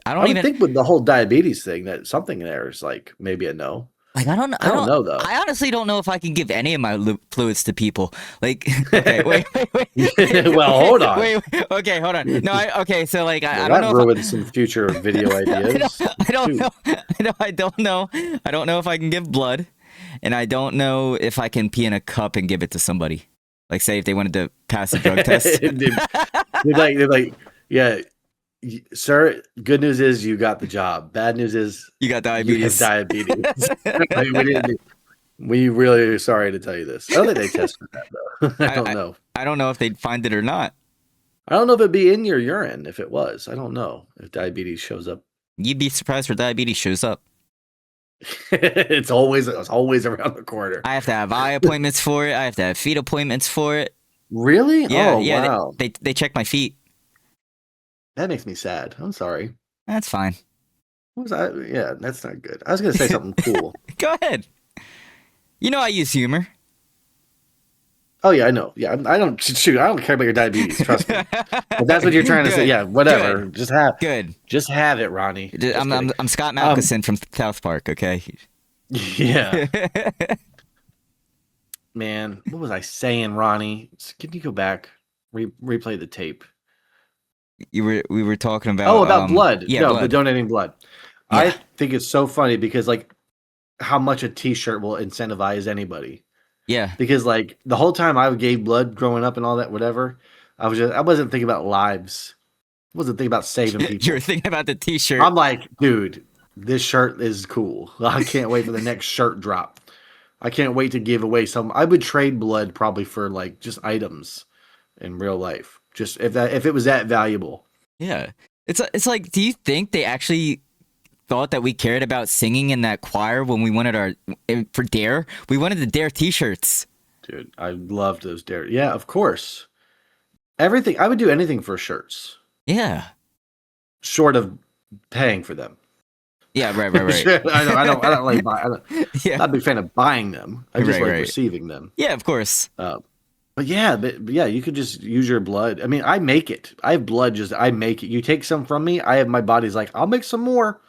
I would think with the whole diabetes thing that something there is like maybe a no. Like I don't know though. I honestly don't know if I can give any of my fluids to people. Like, okay, wait. Well, hold on. Wait, okay, hold on. No, okay. So like, I don't know. That ruined some future video ideas. I don't know. I don't know. I don't know if I can give blood, and I don't know if I can pee in a cup and give it to somebody. Like, say if they wanted to pass a drug test. they're like, yeah. Sir, good news is you got the job. Bad news is you got diabetes. You have diabetes. We really are sorry to tell you this. I don't think they test for that though. I don't know. I don't know if they'd find it or not. I don't know if it'd be in your urine. If it was, I don't know if diabetes shows up. You'd be surprised where diabetes shows up. It's always around the corner. I have to have eye appointments for it. I have to have feet appointments for it. Really? Yeah. Wow. They check my feet. That makes me sad. I'm sorry. That's fine. What was I? Yeah, that's not good. I was going to say something cool. Go ahead. You know I use humor. Oh, yeah, I know. Yeah, I don't care about your diabetes. Trust me. If that's what you're trying to say, yeah, whatever. Good. Just have it, Ronnie. I'm Scott Malkinson from South Park, okay? Yeah. Man, what was I saying, Ronnie? Can you go back? Replay the tape. We were talking about about blood. Yeah, no, blood. the donating blood. Yeah. I think it's so funny because like how much a T-shirt will incentivize anybody. Yeah. Because like the whole time I gave blood growing up and all that, whatever, I wasn't thinking about lives. I wasn't thinking about saving people. You were thinking about the T-shirt. I'm like, dude, this shirt is cool. I can't wait for the next shirt drop. I can't wait to give away some. I would trade blood probably for like just items in real life. Just if it was that valuable. Yeah. It's like, do you think they actually thought that we cared about singing in that choir when we wanted for Dare? We wanted the Dare T-shirts. Dude, I loved those Dare. Yeah, of course. Everything. I would do anything for shirts, Yeah. short of paying for them. Yeah, right. I don't like buy. Yeah. Not a big fan of buying them. I just like receiving them. Yeah, of course. But yeah, you could just use your blood. I mean, I make it. I have blood. I make it. You take some from me. I have my body's like, I'll make some more.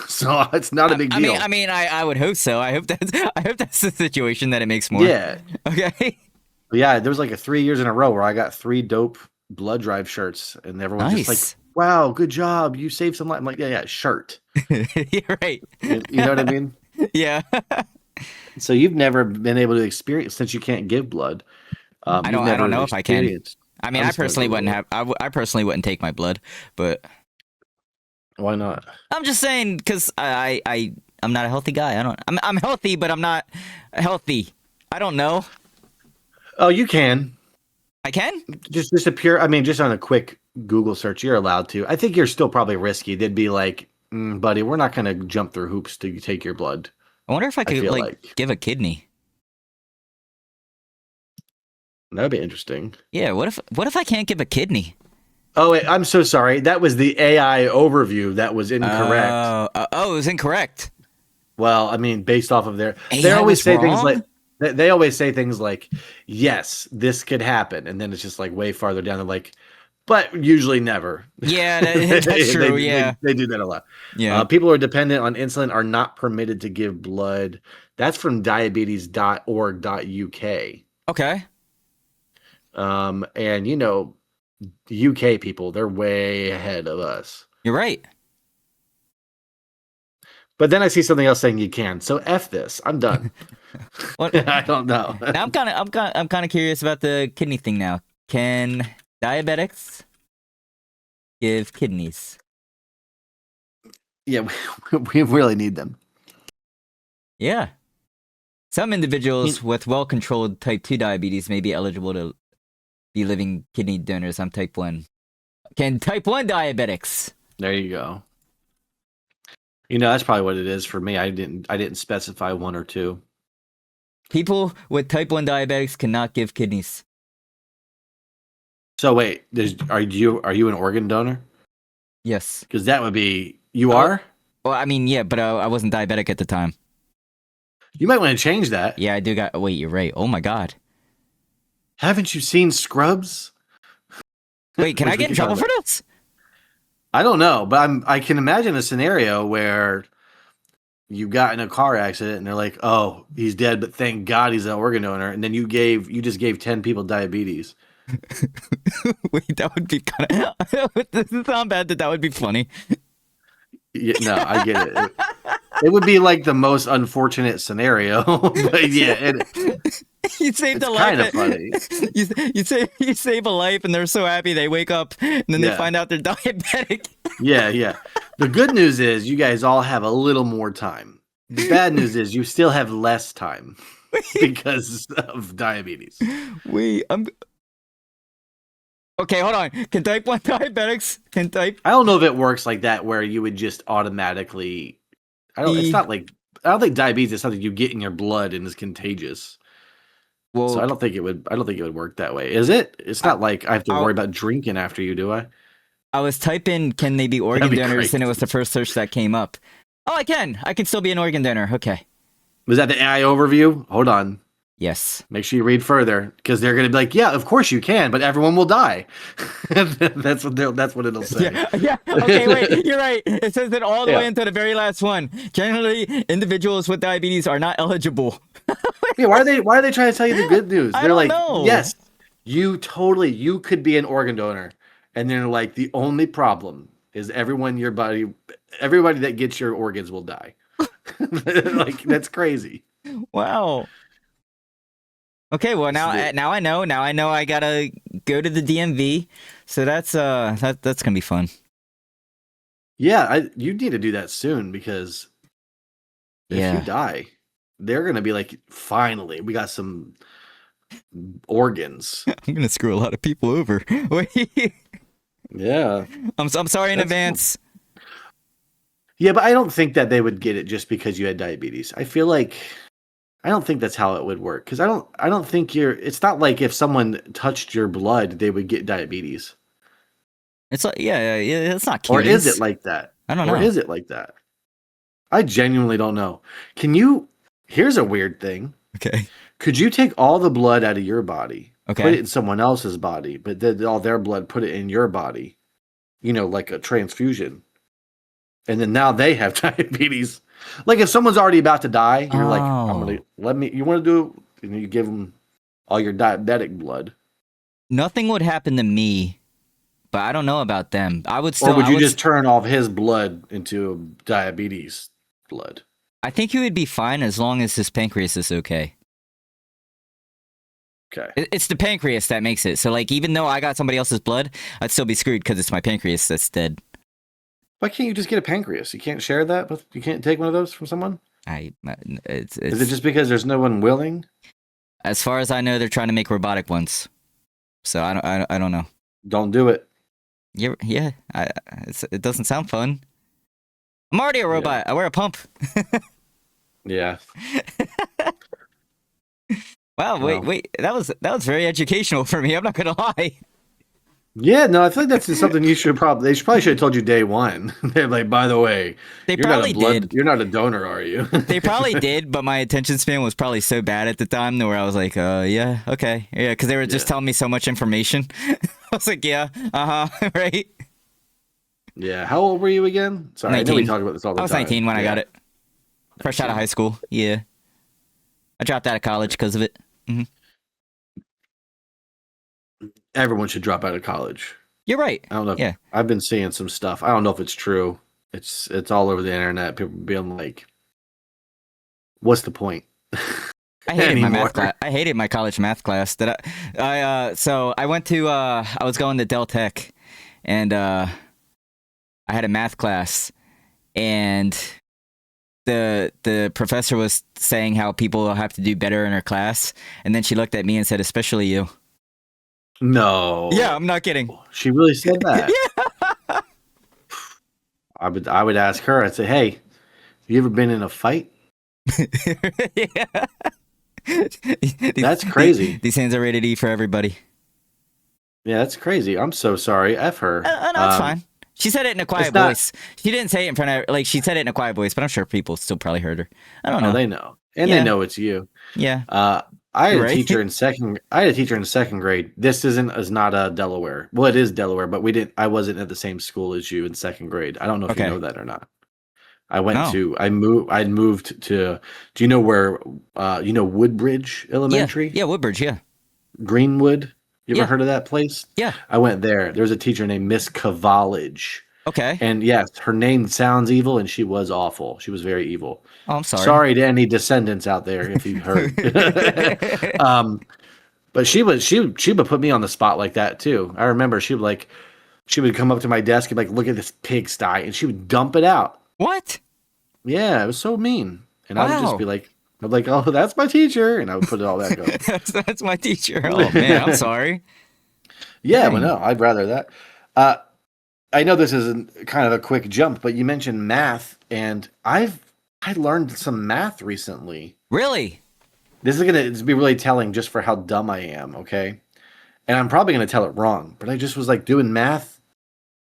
So it's not a big deal. I would hope so. I hope that's the situation that it makes more. Yeah. Okay. Yeah, there was like 3 years in a row where I got 3 dope blood drive shirts, and everyone's just like, "Wow, good job! You saved some life." I'm like, "Yeah, shirt." You're right. You know what I mean? Yeah. So you've never been able to experience, since you can't give blood. I don't know if I can. I mean, I personally wouldn't have. I personally wouldn't take my blood, but why not? I'm just saying because I'm not a healthy guy. I'm healthy, but I'm not healthy. I don't know. Oh, you can. I can? Just a pure. I mean, just on a quick Google search, you're allowed to. I think you're still probably risky. They'd be like, buddy, we're not going to jump through hoops to take your blood. I wonder if I could give a kidney. That'd be interesting. Yeah. What if I can't give a kidney? Oh, wait, I'm so sorry. That was the AI overview that was incorrect. It was incorrect. Well, I mean, based off of they always say things like. They always say things like, yes, this could happen. And then it's just like way farther down. They're like, but usually never. Yeah, that's true. They do that a lot. Yeah. People who are dependent on insulin are not permitted to give blood. That's from diabetes.org.uk. Okay. And, you know, UK people, they're way ahead of us. You're right. But then I see something else saying you can. So F this. I'm done. I don't know. Now I'm kind of curious about the kidney thing now. Can diabetics give kidneys? Yeah, we really need them. Yeah. Some individuals with well-controlled type 2 diabetes may be eligible to be living kidney donors. I'm type 1. Can type 1 diabetics? There you go. You know, that's probably what it is for me. I didn't specify 1 or 2. People with type 1 diabetics cannot give kidneys. So wait, are you an organ donor? Yes. Because that would be you are. Well, I mean, yeah, but I wasn't diabetic at the time. You might want to change that. Yeah, I do got. Wait, you're right. Oh my god. Haven't you seen Scrubs? Wait, can I get in trouble for this? I don't know, but I can imagine a scenario where you got in a car accident and they're like, "Oh, he's dead, but thank God he's an organ donor." And then you just gave 10 people diabetes. Wait, that would be kind of. It doesn't sound bad. That would be funny. Yeah, no, I get it. It would be like the most unfortunate scenario, but yeah, you saved a life. Kind of funny. You save a life, and they're so happy. They wake up, and then they find out they're diabetic. Yeah. The good news is you guys all have a little more time. The bad news is you still have less time because of diabetes. Wait, Okay, hold on. Can type 1 diabetics I don't know if it works like that where you would just automatically. It's not like. I don't think diabetes is something you get in your blood and is contagious. Well, so I don't think it would work that way. Is it? It's not like I have to worry about drinking after you, do I? I was typing, can they be organ donors? And it was the first search that came up. Oh, I can. I can still be an organ donor. Okay. Was that the AI overview? Hold on. Yes. Make sure you read further because they're going to be like, yeah, of course you can, but everyone will die. That's what it'll say. Yeah. Okay, wait. You're right. It says it all the way into the very last one. Generally, individuals with diabetes are not eligible. Yeah, why are they trying to tell you the good news? They're like, know. Yes, you could be an organ donor. And they're like, the only problem is everybody that gets your organs will die. Like, that's crazy. Wow. Okay, well now I know. Now I know I gotta go to the DMV. So that's gonna be fun. Yeah, you need to do that soon because if you die, they're gonna be like, finally, we got some organs. I'm gonna screw a lot of people over. Wait. Yeah. I'm sorry in advance. Cool. Yeah, but I don't think that they would get it just because you had diabetes. I feel like I don't think that's how it would work because I don't think it's not like if someone touched your blood, they would get diabetes. It's like yeah, it's not Or is cuties. it like that? I don't Or know. is it like that? I genuinely don't know. Can you? Here's a weird thing. Okay. Could you take all the blood out of your body, put Okay. it in someone else's body, but then all their blood, put it in your body? You know, like a transfusion. And then now they have diabetes. Like if someone's already about to die, you're like, Oh. you want to do, and you give them all your diabetic blood. Nothing would happen to me, but I don't know about them. I would Or still. would you just turn off his blood into diabetes blood? I think he would be fine as long as his pancreas is okay. Okay. It's the pancreas that makes it. So like, even though I got somebody else's blood, I'd still be screwed because it's my pancreas that's dead. Why can't you just get a pancreas? You can't share that with, you can't take one of those from someone? It's Is it just because there's no one willing? as far as I know, they're trying to make robotic ones. So I don't know. Don't do it. Yeah. It doesn't sound fun. I'm already a robot. I wear a pump. Yeah. Wow. Well. Wait. That was very educational for me. I'm not gonna lie. Yeah, no, I feel like that's just something they should probably have told you day one. They're like, by the way, They you're not probably a blood, did. you're not a donor, are you? They probably did, but my attention span was probably so bad at the time where I was like, yeah, okay, yeah, because they were just telling me so much information. I was like, yeah, right. Yeah. How old were you again? Sorry, 19. I know we talk about this all the time. I was 19 when I got it. Fresh out of 19. high school. Yeah, I dropped out of college because of it. Mm-hmm. Everyone should drop out of college. You're right. I don't know. Yeah. I've been seeing some stuff. I don't know if it's true. It's all over the internet. People being like, "What's the point?" I hated my Anymore. math class. I hated my college math class. So I went to I was going to Del Tech, and I had a math class, and the professor was saying how people have to do better in her class, and then she looked at me and said, "Especially you." No. Yeah, I'm not kidding. She really said that. Yeah. I would ask her. I'd say, "Hey, have you ever been in a fight?" Yeah. That's crazy. These hands are rated E for everybody. Yeah, that's crazy. I'm so sorry. F her. No, it's fine. She said it in a quiet voice. She didn't say it in front of she said it in a quiet voice, but I'm sure people still probably heard her. I don't know. They know, and they know it's you. Yeah. I had a teacher in second grade. This is not a Delaware. Well, it is Delaware, but I wasn't at the same school as you in second grade. I don't know if you know that or not. I moved to. Do you know where? Woodbridge Elementary. Yeah, Woodbridge. Yeah. Greenwood. You ever heard of that place? Yeah. I went there. There was a teacher named Miss Cavalage. Okay. And yes, her name sounds evil, and she was awful. She was very evil. Oh, I'm sorry. Sorry to any descendants out there if you heard. But she would put me on the spot like that too. I remember she would come up to my desk and look at this pigsty, and she would dump it out. What? Yeah, it was so mean. And Wow. I would just be like, oh, that's my teacher, and I would put it all back up. That's my teacher. Oh man, I'm sorry. Yeah, well, no, I'd rather that. I know this is kind of a quick jump, but you mentioned math, and I learned some math recently. Really? This is gonna be really telling just for how dumb I am, okay? And I'm probably gonna tell it wrong, but I just was doing math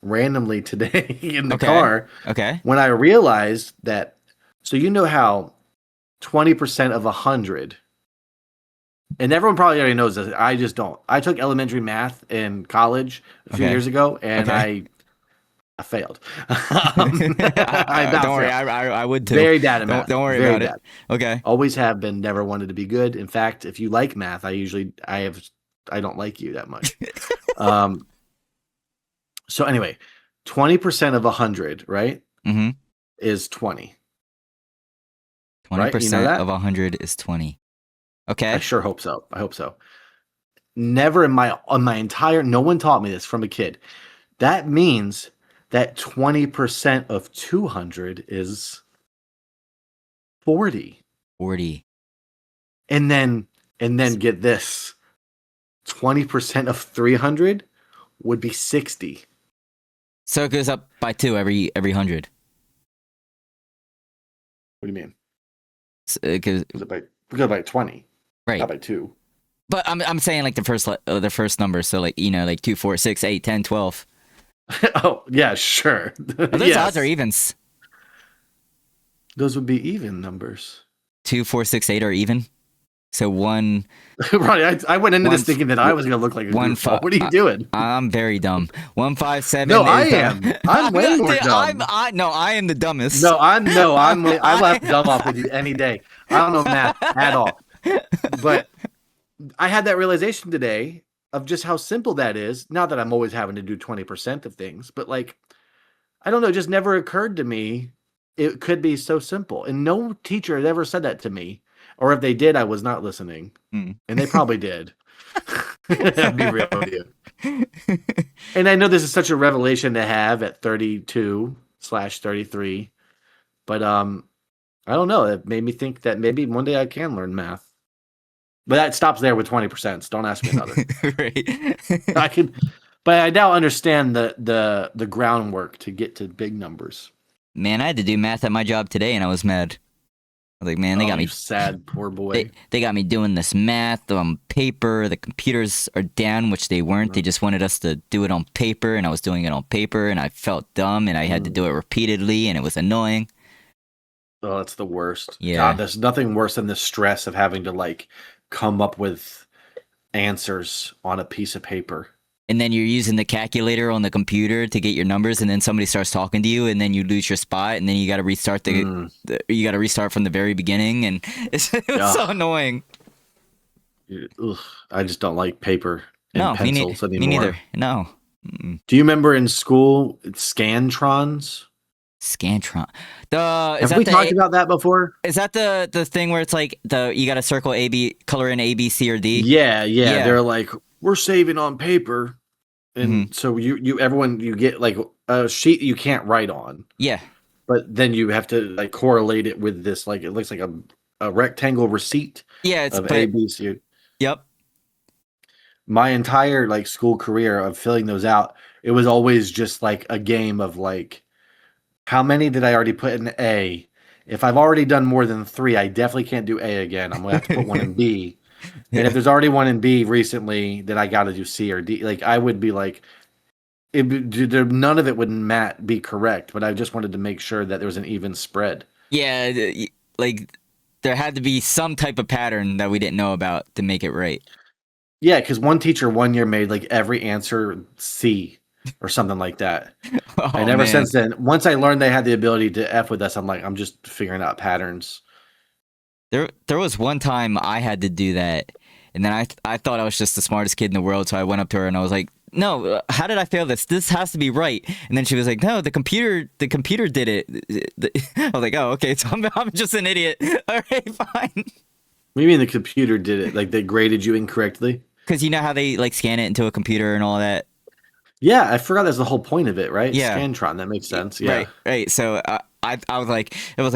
randomly today in the car. Okay. When I realized that, so you know how 20% of 100, and everyone probably already knows this. I just don't. I took elementary math in college a few years ago, and I failed. Don't worry, I would too. Very bad at math. Don't worry about it. Okay. Always have been. Never wanted to be good. In fact, if you like math, I don't like you that much. So anyway, 20% of 100, right? Mm-hmm. Is 20. 20% of 100 is 20. Okay. I sure hope so. I hope so. Never in my entire, no one taught me this from a kid. That means that 20% of 200 is 40. 40. And then get this. 20% of 300 would be 60. So it goes up by 2 every 100. What do you mean? So it goes, Is it by We go by 20, Right. not by 2. But I'm saying like the first number. So like, you know, like 2, 4, 6, 8, 10, 12. Oh, yeah, sure. Are those Yes. odds or evens? Those would be even numbers. 2, 4, 6, 8 are even. So 1. Right. I went into this thinking that I was going to look like a goofball. What are you doing? I'm very dumb. 1, 5, 7. No, I am. I'm way more dumb. I am the dumbest. I left dumb off with you any day. I don't know math at all. But I had that realization today of just how simple that is. Not that I'm always having to do 20% of things, but like, I don't know, it just never occurred to me it could be so simple. And no teacher had ever said that to me. Or if they did, I was not listening. And they probably did. I'll be real with you. And I know this is such a revelation to have at 32/33. But I don't know. It made me think that maybe one day I can learn math. But that stops there with 20%. So don't ask me another. Right. I can, but I now understand the groundwork to get to big numbers. Man, I had to do math at my job today, and I was mad. I was like, man, they got me sad, poor boy. They got me doing this math on paper. The computers are down, which they weren't. They just wanted us to do it on paper, and I was doing it on paper, and I felt dumb, and I had to do it repeatedly, and it was annoying. Oh, that's the worst. Yeah. God, there's nothing worse than the stress of having to like come up with answers on a piece of paper. And then you're using the calculator on the computer to get your numbers, and then somebody starts talking to you, and then you lose your spot, and then you got to restart you got to restart from the very beginning, and it was so annoying. Ugh, I just don't like paper and pencils anymore. Me neither. No. Do you remember in school Scantrons? Scantron. Have we talked about that before? Is that the thing where it's like you got to circle color in A, B, C, or D? Yeah. They're like, we're saving on paper. And so everyone get like a sheet you can't write on. Yeah. But then you have to like correlate it with this, like it looks like a rectangle receipt. Yeah, it's A, B, C. Yep. My entire like school career of filling those out, it was always just like a game of like, how many did I already put in A? If I've already done more than 3, I definitely can't do A again. I'm gonna have to put one in B. And if there's already one in B recently, then I got to do C or D. Like I would be like, none of it would be correct, but I just wanted to make sure that there was an even spread. Yeah, like there had to be some type of pattern that we didn't know about to make it right. Yeah, because one teacher one year made like every answer C or something like that. And ever since then, once I learned they had the ability to F with us, I'm like, I'm just figuring out patterns. There was one time I had to do that, and then I thought I was just the smartest kid in the world, so I went up to her and I was like, "No, how did I fail this? This has to be right." And then she was like, "No, the computer did it." I was like, "Oh, okay, so I'm just an idiot." All right, fine. What do you mean the computer did it? Like they graded you incorrectly? Because you know how they like scan it into a computer and all that. Yeah, I forgot that's the whole point of it, right? Yeah. Scantron, that makes sense. Yeah. Right. So I was like,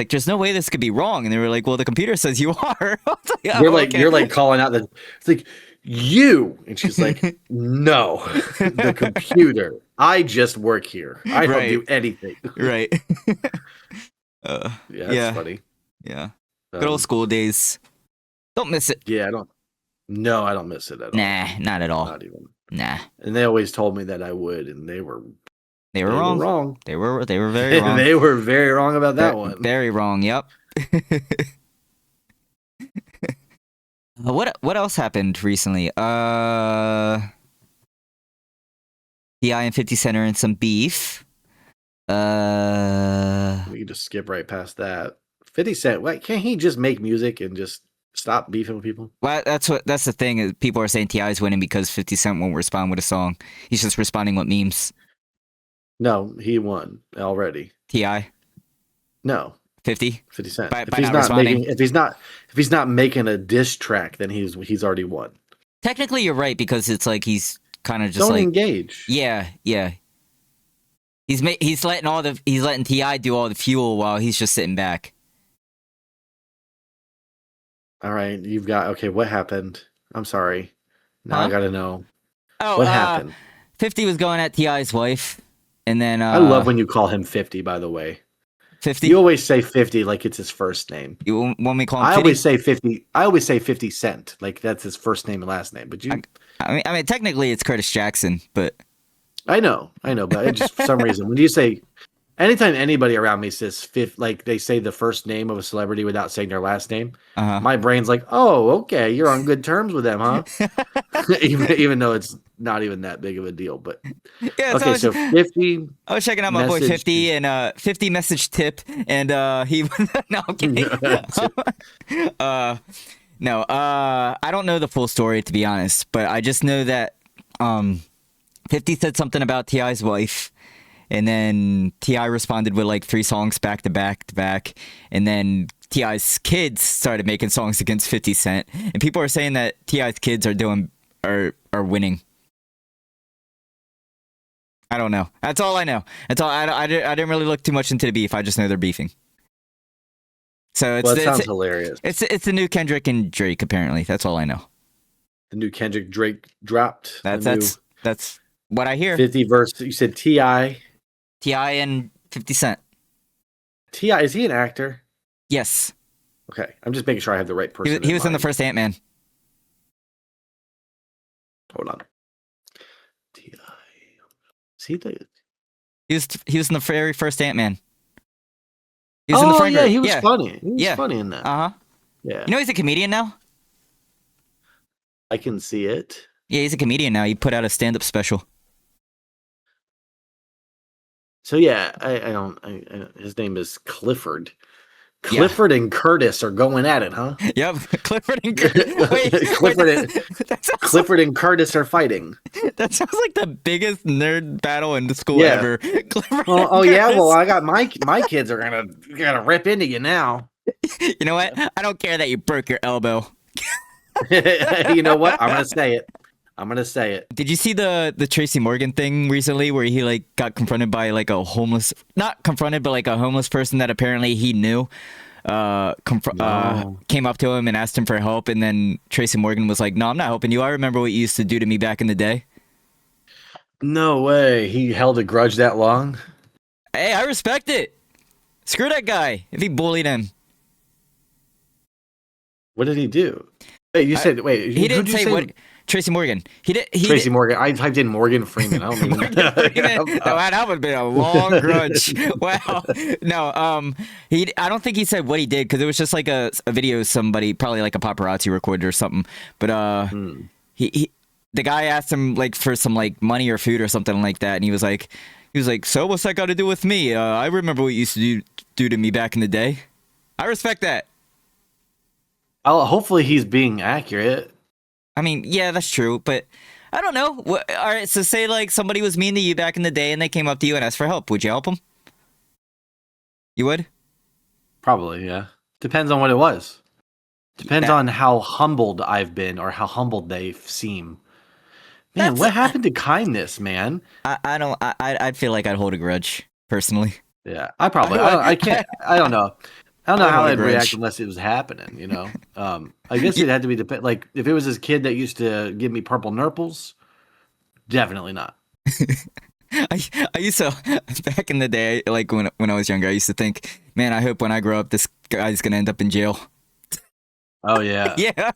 there's no way this could be wrong, and they were like, well, the computer says you are. You're like calling out it's like you, and she's like, no, the computer. I just work here. I don't do anything. Right. Yeah, that's funny. Yeah. Good old school days. Don't miss it. Yeah, I don't miss it at all. Nah, not at all. Not even. Nah. And they always told me that I would, and they were wrong. They were very wrong. They were very wrong about that one. Very wrong. Yep. What else happened recently? T.I. and 50 Cent are in some beef. We can just skip right past that. 50 Cent, why can't he just make music and just stop beefing with people? Well, that's the thing. Is people are saying T.I. is winning because 50 Cent won't respond with a song. He's just responding with memes. No, he won already. T.I. No. 50 Cent. By not responding. If he's not making a diss track, then he's already won. Technically, you're right because it's like he's kind of just don't engage. Yeah. He's letting T.I. do all the fuel while he's just sitting back. All right, what happened? I'm sorry. Now I gotta know. Oh, what happened? 50 was going at T.I.'s wife, and then I love when you call him 50. By the way, 50. You always say 50 like it's his first name. You want me to call him? I 50? always say 50. I always say 50 Cent, like that's his first name and last name. But you, I mean, technically it's Curtis Jackson, but I know, but it just for some reason when you say, anytime anybody around me says like they say the first name of a celebrity without saying their last name, my brain's like, oh, okay, you're on good terms with them, huh? even though it's not even that big of a deal. But yeah, okay, so 50. I was checking out my boy 50 and 50 message tip, and he no, I'm kidding. No, I don't know the full story to be honest, but I just know that 50 said something about T.I.'s wife, and then T.I. responded with like 3 songs back to back, and then T.I.'s kids started making songs against 50 Cent, and people are saying that T.I.'s kids are winning. I don't know. That's all I know. That's all. I didn't really look too much into the beef. I just know they're beefing. So Well, that sounds hilarious. It's the new Kendrick and Drake apparently. That's all I know. The new Kendrick Drake dropped. That's what I hear. 50 verse. You said T.I. T.I. and 50 Cent. T.I. is he an actor? Yes. Okay, I'm just making sure I have the right person. He was in the first Ant-Man. Hold on. T.I. Is he the? He was in the very first Ant-Man. He was in the front yeah, group. he was funny. He was funny in that. Yeah. You know he's a comedian now? I can see it. Yeah, he's a comedian now. He put out a stand-up special. So yeah, I don't. His name is Clifford. Clifford and Curtis are going at it, huh? Yep, Clifford and Curtis. Clifford and Curtis are fighting. That sounds like the biggest nerd battle in the school ever. Yeah. Well, I got my kids are gonna rip into you now. You know what? I don't care that you broke your elbow. You know what? I'm gonna say it. Did you see the Tracy Morgan thing recently where he like got confronted by like a homeless, not confronted, but like a homeless person that apparently he knew came up to him and asked him for help, and then Tracy Morgan was like, "No, I'm not helping you. I remember what you used to do to me back in the day." No way. He held a grudge that long? Hey, I respect it. Screw that guy if he bullied him. What did he do? Wait, you said he didn't say what. Tracy Morgan. Tracy Morgan. I typed in Morgan Freeman. I don't even know. That would have been a long grudge. Wow. No. I don't think he said what he did because it was just like a video somebody, probably like a paparazzi recorded or something. But the guy asked him like for some like money or food or something like that, and he was like, "So what's that got to do with me? I remember what you used to do to me back in the day. I respect that." Hopefully he's being accurate. I mean, yeah, that's true, but I don't know. All right, so say like somebody was mean to you back in the day and they came up to you and asked for help. Would you help them? You would? Probably, yeah. Depends on what it was. Depends on how humbled I've been or how humbled they seem. Man, what happened to kindness, man? I'd feel like I'd hold a grudge, personally. Yeah, I probably. I can't. I don't know. I don't know how I'd react unless it was happening, you know? I guess it had to be like, if it was this kid that used to give me purple nurples, definitely not. I used to, back in the day, like when I was younger, I used to think, man, I hope when I grow up, this guy's going to end up in jail. Oh, yeah. Yeah.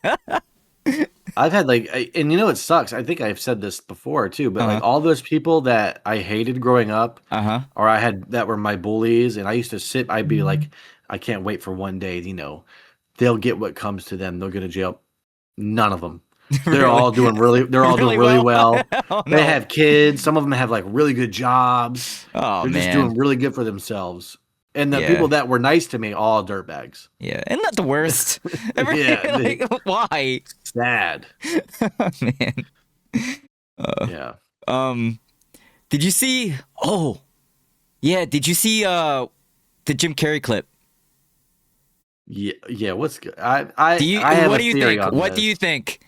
I've had and you know, it sucks. I think I've said this before too, but like all those people that I hated growing up, or I had that were my bullies, and I used to I'd be like, I can't wait for one day, you know, they'll get what comes to them. They'll go to jail. None of them. They're all doing really well. Oh, they have kids. Some of them have like really good jobs. Oh, they're just doing really good for themselves. And the people that were nice to me, all dirtbags. Yeah, isn't that the worst? Yeah. Why? Sad. Oh, man. Yeah. Did you see? Oh, yeah. Did you see the Jim Carrey clip? Yeah. What's good? What do you think? What do you think?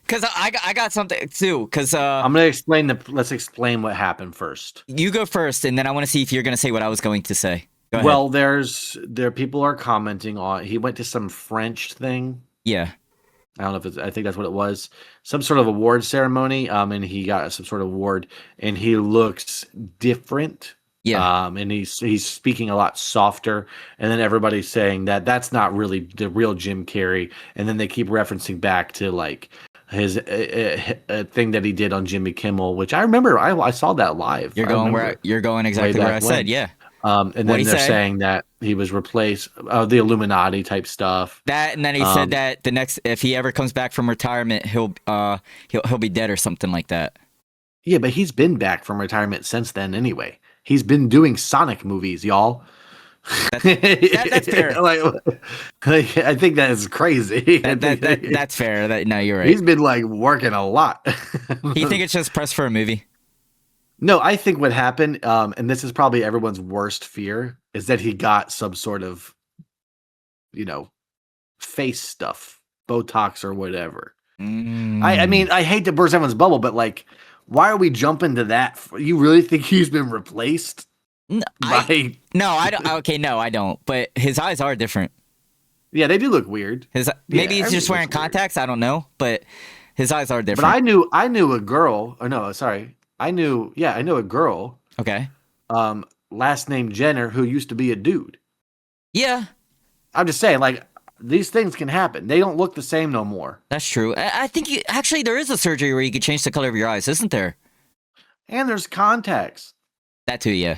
Because I got something too. Because I'm gonna explain let's explain what happened first. You go first, and then I want to see if you're gonna say what I was going to say. Go ahead. Well, people are commenting on. He went to some French thing. Yeah. I don't know if I think that's what it was. Some sort of award ceremony. And he got some sort of award, and he looks different Yeah. And he's speaking a lot softer, and then everybody's saying that that's not really the real Jim Carrey, and then they keep referencing back to like his a thing that he did on Jimmy Kimmel, which I remember I saw that live. I remember You're going way exactly where I back said. when. Yeah. And What'd then he they're say? saying that he was replaced, the Illuminati type stuff. That, and then he said Um, that the next, if he ever comes back from retirement, he'll be dead or something like that. yeah, but he's been back from retirement since then anyway. He's been doing Sonic movies, y'all. That's fair. like, I think that is crazy. That's fair. No, you're right. He's been like working a lot. You think it's just press for a movie? No, I think what happened, and this is probably everyone's worst fear, is that he got some sort of, you know, face stuff, Botox or whatever. I mean, I hate to burst everyone's bubble, but like, why are we jumping to that? You really think he's been replaced? No, I don't. Okay, no, I don't. But his eyes are different. Yeah, they do look weird. Maybe Yeah, he's just wearing contacts. I don't know, but his eyes are different. But I knew a girl. Or no, sorry, I knew a girl. Okay. Last name Jenner, who used to be a dude. Yeah. I'm just saying, like, these things can happen. They don't look the same no more. That's true. I think actually there is a surgery where you could change the color of your eyes, isn't there? And there's contacts. That too, yeah.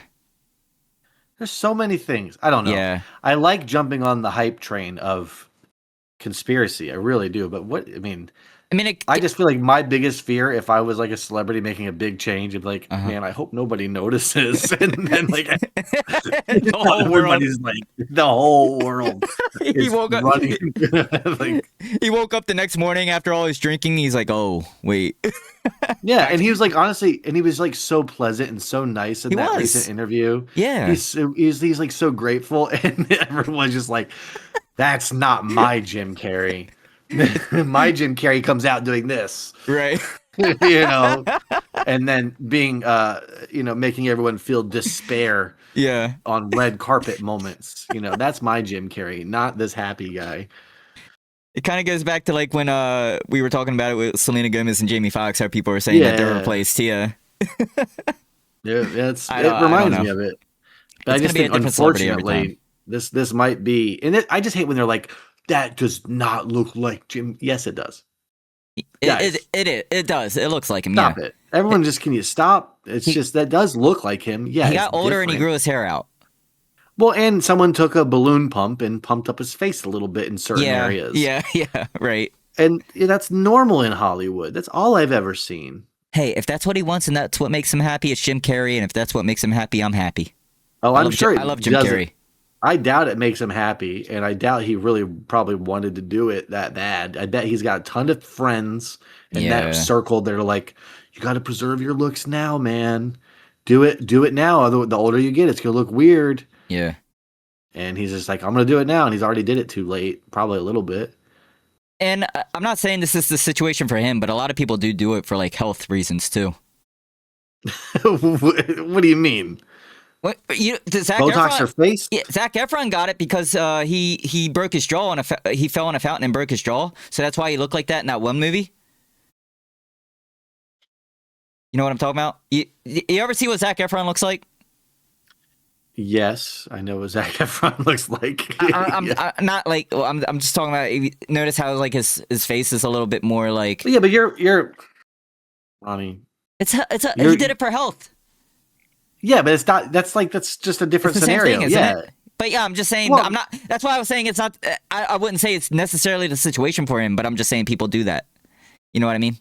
There's so many things. I don't know. Yeah. I like jumping on the hype train of conspiracy. I really do. But I just feel like my biggest fear, if I was like a celebrity making a big change, of like, man, I hope nobody notices. And then like the whole everybody's like, the whole world. He woke up running. Like, he woke up the next morning after all his drinking. He's like, oh, wait. yeah, and he was like, honestly, and he was like so pleasant and so nice in that recent interview. Yeah. He's like so grateful, and everyone's just like, that's not my Jim Carrey. My Jim Carrey comes out doing this, right? And then being, making everyone feel despair. Yeah. On red carpet moments, that's my Jim Carrey, not this happy guy. It kind of goes back to like when we were talking about it with Selena Gomez and Jamie Foxx, how people were saying that they're replaced. Yeah. It reminds me of it. But I just think, unfortunately, this might be, and I just hate when they're like, that does not look like Jim. Yes, it does. It does. It looks like him. Stop it. Everyone just, can you stop? It's just, that does look like him. Yeah. He got older and he grew his hair out. Well, and someone took a balloon pump and pumped up his face a little bit in certain areas. Yeah, right. And that's normal in Hollywood. That's all I've ever seen. Hey, if that's what he wants and that's what makes him happy, it's Jim Carrey. And if that's what makes him happy, I'm happy. Oh, I'm sure. I love Jim Carrey. I doubt it makes him happy, and I doubt he really probably wanted to do it that bad. I bet he's got a ton of friends in that circle that are like, you got to preserve your looks now, man. Do it now. The older you get, it's going to look weird. Yeah. And he's just like, I'm going to do it now. And he's already did it too late, probably a little bit. And I'm not saying this is the situation for him, but a lot of people do it for like health reasons too. What do you mean? What, Botox or face? Yeah, Zac Efron got it because he broke his jaw he fell in a fountain and broke his jaw, so that's why he looked like that in that one movie. You know what I'm talking about? You ever see what Zac Efron looks like? Yes, I know what Zac Efron looks like. I'm not like. Well, I'm just talking about. Notice how like his face is a little bit more like. Yeah, but you're. I mean, he did it for health. Yeah, but it's not. That's just a different scenario. Thing, isn't it? But yeah, I'm just saying. Well, I'm not. That's why I was saying it's not. I wouldn't say it's necessarily the situation for him, but I'm just saying people do that. You know what I mean?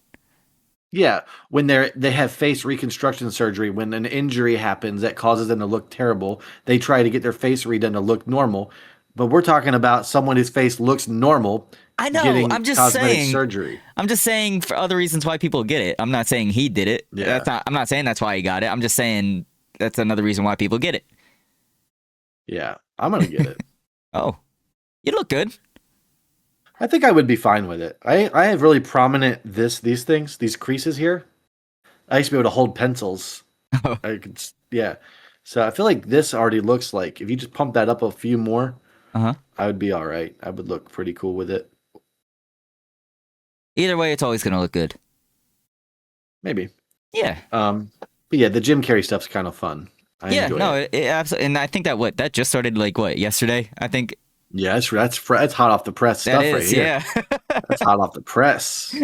Yeah, when they have face reconstruction surgery, when an injury happens that causes them to look terrible, they try to get their face redone to look normal. But we're talking about someone whose face looks normal. I know. I'm just saying surgery. I'm just saying for other reasons why people get it. I'm not saying he did it. Yeah. I'm not saying that's why he got it. I'm just saying that's another reason why people get it. Yeah, I'm gonna get it. Oh, you look good. I think I would be fine with it. I have really prominent these things, these creases here. I used to be able to hold pencils. Oh. So I feel like this already looks like, if you just pump that up a few more, I would be all right. I would look pretty cool with it. Either way, it's always gonna look good. Maybe. Yeah. But yeah, the Jim Carrey stuff's kind of fun. I Yeah, enjoy no, it. it absolutely. And I think that just started like what yesterday. I think Yeah, that's hot off the press that stuff right is, here. yeah. That's hot off the press.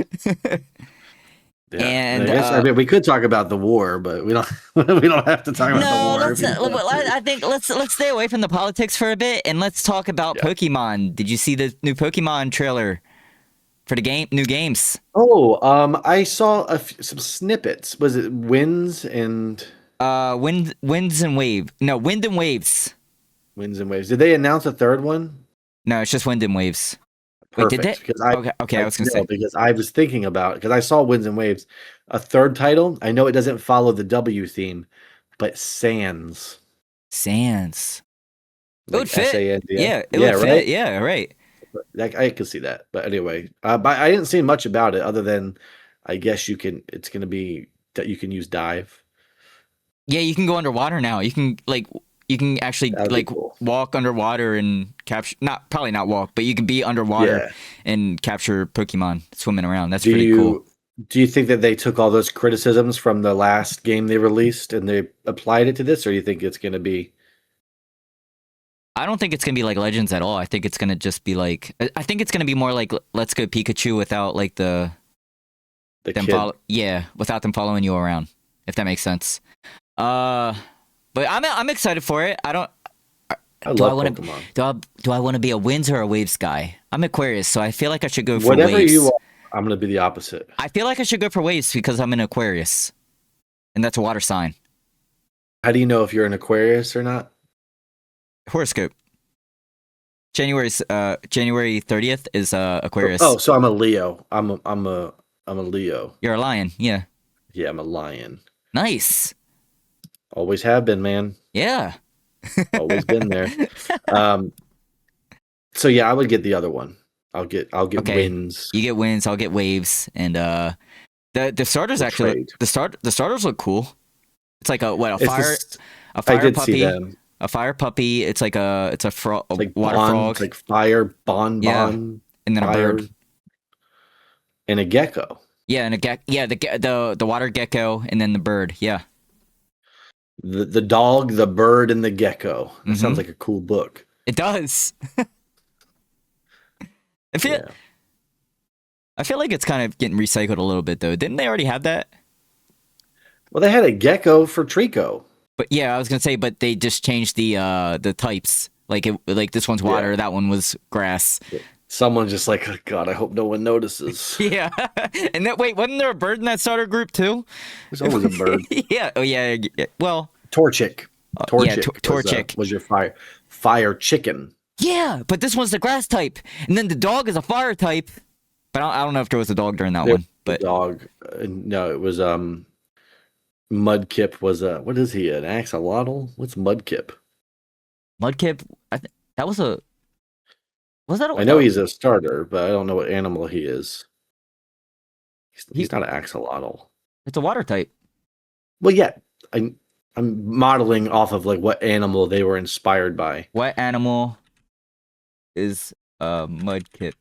Yeah, And I guess I mean we could talk about the war, but we don't we don't have to talk about the no, war if let's. you don't want to. I think let's stay away from the politics for a bit and let's talk about Yeah. Pokemon. Did you see the new Pokemon trailer for the new games? Oh, I saw some snippets. Was it winds and Winds and wave. No, wind and waves. winds and waves? Did they announce a third one? No, it's just wind and waves. Wait, did Perfect, they? because Okay. I was gonna no, say. because I was thinking about because I saw winds and waves, a third title. I know it doesn't follow the W theme, but Sands, Sands. It like would fit. Sands. Yeah, it Yeah, would right. fit. Yeah, right. Like I could see that, but anyway, but I didn't see much about it other than I guess you can. It's going to be that you can use dive. Yeah, you can go underwater now. You can actually That'd be cool. walk underwater and capture probably not walk, but you can be underwater Yeah. and capture Pokemon swimming around. That's Do pretty cool. do you think that they took all those criticisms from the last game they released and they applied it to this, or do you think it's going to be I don't think it's gonna be like Legends at all. I think it's gonna just be like I think it's gonna be more like Let's Go Pikachu without like the them kid? without them following you around, if that makes sense. But I'm excited for it. I don't I do I love want to Pokemon. do I want to be a Winds or a Waves guy? I'm Aquarius, so I feel like I should go for Whatever Waves. you are, I'm going to be the opposite. I feel like I should go for Waves because I'm an Aquarius, and that's a water sign. How do you know if you're an Aquarius or not? Horoscope. January 30th is Aquarius. Oh, so I'm a Leo. I'm a Leo. You're a lion. Yeah. Yeah, I'm a lion. Nice. Always have been, man. Yeah. Always been there. So yeah, I would get the other one. I'll get Okay. winds. You get winds, I'll get waves, and the starters We'll actually trade. the starters look cool. It's like a It's fire just- a fire I did puppy. see them. A fire puppy. It's like a Like water bond, frog, like fire, Yeah. bon, and then fire, a bird. and a gecko. Yeah, and the water gecko, and then the bird. Yeah. The dog, the bird, and the gecko. That Mhm. sounds like a cool book. It does. Yeah. I feel like it's kind of getting recycled a little bit though. Didn't they already have that? Well, they had a gecko for Trico. But yeah, I was gonna say, but they just changed the types. Like this one's water, that one was grass. Someone's just like, oh, God, I hope no one notices. Yeah, and wait, wasn't there a bird in that starter group too? There's always a bird. Yeah. Oh yeah. Well. Torchic. Yeah, Torchic. Was your fire chicken. Yeah, but this one's the grass type, and then the dog is a fire type. But I don't know if there was a dog during that one. But dog. No, it was Mudkip was what is he? An axolotl? What's Mudkip? Mudkip, that was a. Was that? I know he's a starter, but I don't know what animal he is. He's not an axolotl. It's a water type. Well, yeah, I'm modeling off of like what animal they were inspired by. What animal is Mudkip?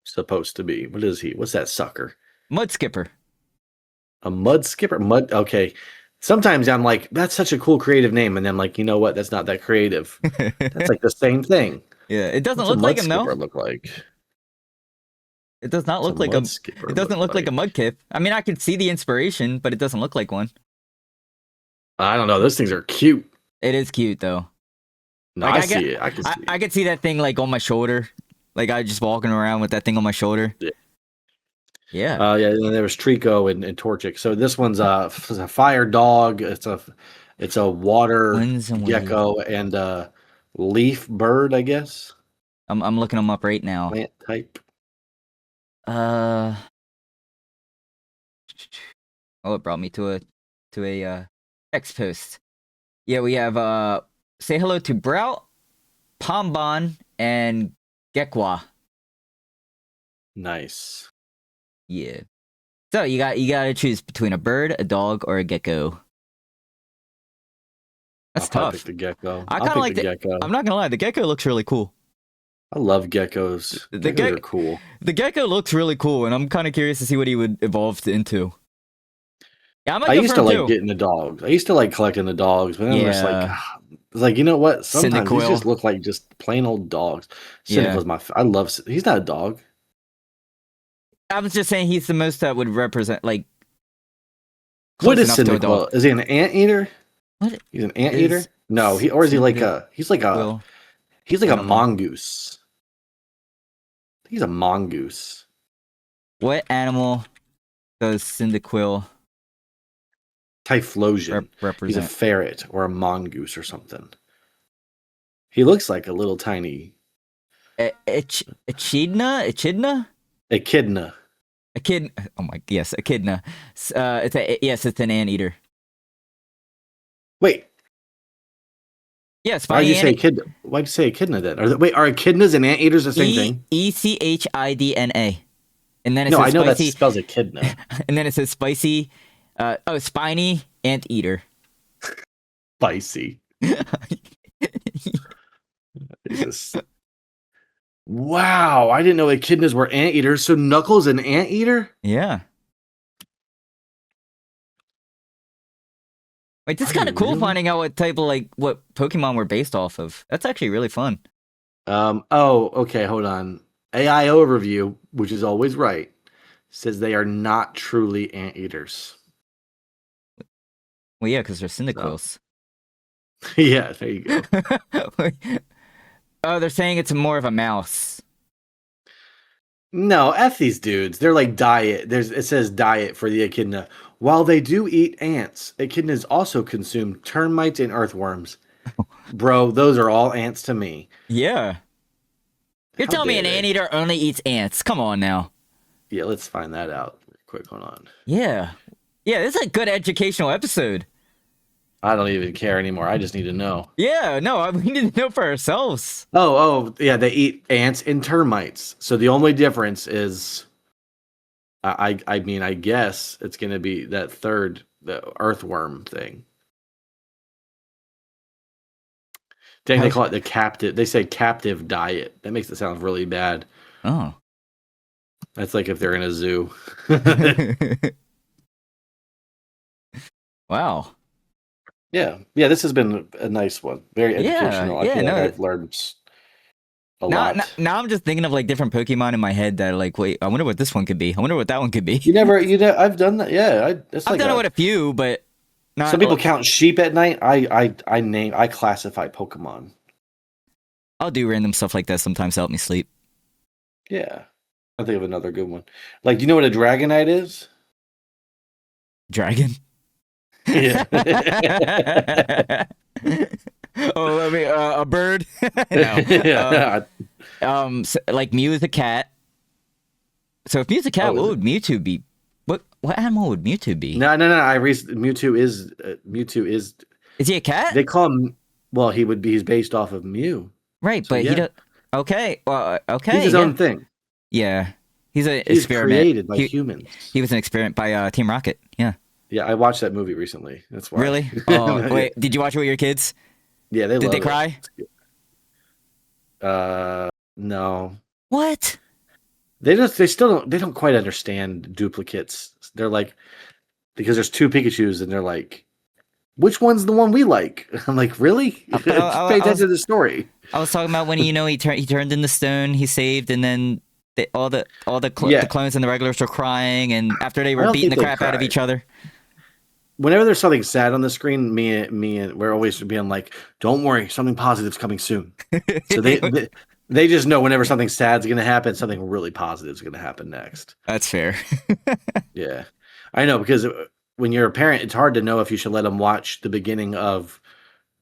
Supposed to be. What is he? What's that sucker? Mud skipper. A mud skipper? Okay. Sometimes I'm like, that's such a cool creative name, and then I'm like, you know what? That's not that creative. That's like the same thing. Yeah, it doesn't What's look a like mud him though. skipper look like? It does not What's look like mud a. skipper It doesn't look like a Mudkip. I mean, I can see the inspiration, but it doesn't look like one. I don't know. Those things are cute. It is cute though. No, Like, I see it. I can see it. I could see that thing like on my shoulder. Like I just walking around with that thing on my shoulder. Yeah. Yeah. Yeah, and then there was Trico and Torchic. So this one's a fire dog. It's a water Winds and gecko and a leaf bird, I guess. I'm looking them up right now. Plant type. Oh, it brought me to a text post. Yeah, we have say hello to Brout, Pombon, and Gekwa. Nice. Yeah. So you got to choose between a bird, a dog, or a gecko. That's I'll probably tough. pick the gecko. I I'll kind of pick like the gecko. I'm not gonna lie, the gecko looks really cool. I love geckos. Geckos are cool. The gecko looks really cool, and I'm kind of curious to see what he would evolve into. Yeah, I'm a I good used to friend like too. getting the dogs. I used to like collecting the dogs, but then I'm just like, Yeah, it's like, you know what? Sometimes these Cyndaquil. just look like just plain old dogs. Yeah, Cynical's I love. He's not a dog. I was just saying he's the most that would represent like What close is enough to a dog. Cyndaquil? Is he an anteater? What He's an anteater? is No, or is he like Cyndaquil a? He's like a animal? mongoose. He's a mongoose. What animal does Cyndaquil Typhlosion. He's a represent? ferret or a mongoose or something. He looks like a little tiny Echidna? echidna. Echid. Oh my, yes, echidna. It's an anteater. Wait, Yeah, why'd you spiny say ant. echidna? Why'd you say echidna then? Are echidnas and anteaters the same thing? Echidna. And then it No, I says know that spicy. spells echidna. And then it says spicy. Spiny anteater. Spicy. Jesus. Wow, I didn't know echidnas were anteaters. So Knuckles an anteater? Yeah. Wait, this is Are kind you of cool really? finding out what Pokemon were based off of. That's actually really fun. Oh, okay, hold on. AI overview, which is always right, says they are not truly anteaters. Well, yeah, because they're So, Cyndaquils. yeah, there you go. Oh, they're saying it's more of a mouse. No, F these dudes. They're like diet. It says diet for the echidna. While they do eat ants, echidnas also consume termites and earthworms. Bro, those are all ants to me. Yeah. You're How telling me dare an they? anteater only eats ants? Come on now. Yeah, let's find that out real quick. Hold on. Yeah. Yeah, this is a good educational episode. I don't even care anymore. I just need to know. Yeah, no, we need to know for ourselves. Yeah, they eat ants and termites. So the only difference is, I mean, I guess it's gonna be that the earthworm thing. Dang, they call it the captive. They say captive diet. That makes it sound really bad. Oh. That's like if they're in a zoo. Wow. Yeah, this has been a nice one. Very educational. I Yeah, feel like no. I've learned a lot. Now I'm just thinking of like different Pokemon in my head that are like, wait, I wonder what this one could be. I wonder what that one could be. I've done that. Yeah, it's I've like done it with a few, but some not. people count sheep at night. I classify Pokemon. I'll do random stuff like that sometimes to help me sleep. Yeah, I think of another good one. Like, do you know what a Dragonite is? Dragon. Yeah. Oh, let me a bird. No. Yeah. Like Mew is a cat. So if Mew's a cat, Oh, what is would Mewtwo be? What animal would Mewtwo be? No. Mewtwo is. Is he a cat? They call him. Well, he's based off of Mew. Right, So but he yeah, does. Okay, well, okay, he's his yeah, own thing. yeah. He's an He's experiment. created by humans. He was an experiment by Team Rocket. Yeah. Yeah, I watched that movie recently. That's why. Really? Oh, wait. Did you watch it with your kids? Yeah, they Did love they it. cry? No. What? They don't quite understand duplicates. They're like, because there's two Pikachus and they're like, which one's the one we like? I'm like, really? But Pay attention to the story. I was talking about when he turned into stone, he saved, and then all the Yeah. clones and the regulars were crying, and after they I were don't beating the think they crap out of cried. each other. Whenever there's something sad on the screen, me and we're always being like, don't worry, something positive's coming soon. So they just know whenever something sad's gonna happen, something really positive is gonna happen next. That's fair. Yeah, I know, because when you're a parent, it's hard to know if you should let them watch the beginning of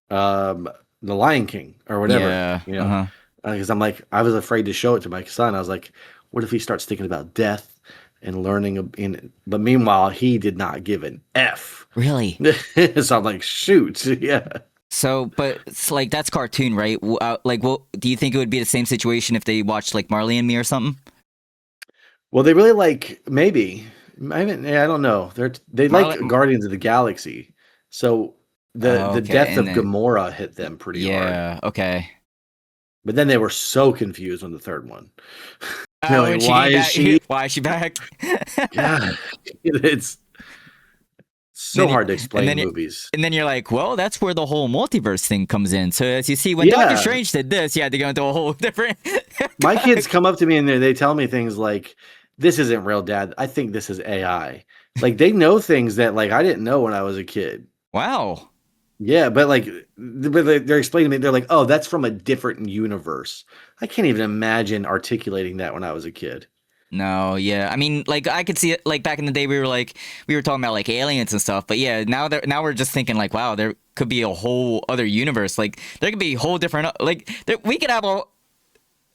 The Lion King or whatever. Yeah. You know, because I'm like, I was afraid to show it to my son. I was like, what if he starts thinking about death and learning but meanwhile, he did not give an F. Really? So I'm like, shoot, yeah. So, but it's like that's cartoon, right? Like, what do you think it would be the same situation if they watched like Marley and Me or something? Well, they really like maybe. I don't know. They like Guardians of the Galaxy, so the death of Gamora hit them pretty hard. Yeah. Okay. But then they were so confused on the third one. Oh, like, why is she? Why is she back? Yeah, it's so hard to explain movies. And then you're like, well, that's where the whole multiverse thing comes in. So as you see, when Doctor Strange did this, you had to go into a whole different. My kids come up to me and they tell me things like, "This isn't real, Dad. I think this is AI." Like they know things that like I didn't know when I was a kid. Wow. Yeah, but like they're explaining to me, they're like, "Oh, that's from a different universe." I can't even imagine articulating that when I was a kid. No, yeah. I mean, like I could see it. Like back in the day, we were talking about like aliens and stuff. But yeah, now we're just thinking like, wow, there could be a whole other universe. Like there could be a whole different we could have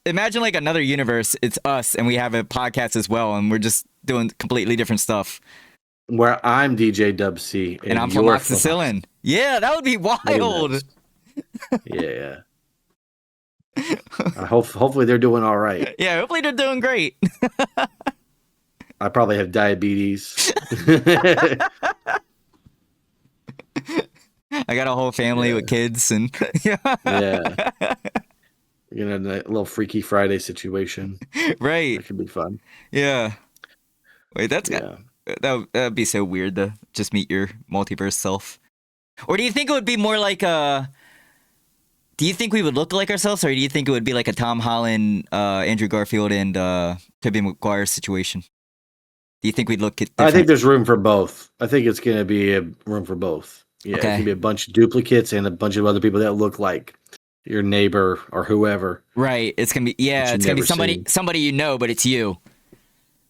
imagine like another universe. It's us, and we have a podcast as well, and we're just doing completely different stuff. Where I'm DJDubC and I'm Flemoxicillin. Yeah, that would be wild. Yeah. Hopefully they're doing all right. Yeah, hopefully they're doing great. I probably have diabetes. I got a whole family with kids and yeah. You know, a little Freaky Friday situation. Right. That could be fun. Yeah. Wait, that'd be so weird to just meet your multiverse self. Or do you think it would be more like do you think we would look like ourselves, or do you think it would be like a Tom Holland, Andrew Garfield, and Tobey Maguire situation? Do you think we'd look at different? I think there's room for both. I think it's going to be a room for both. Yeah, okay. It can be a bunch of duplicates and a bunch of other people that look like your neighbor or whoever. Right. It's going to be it's going to be somebody you know, but it's you.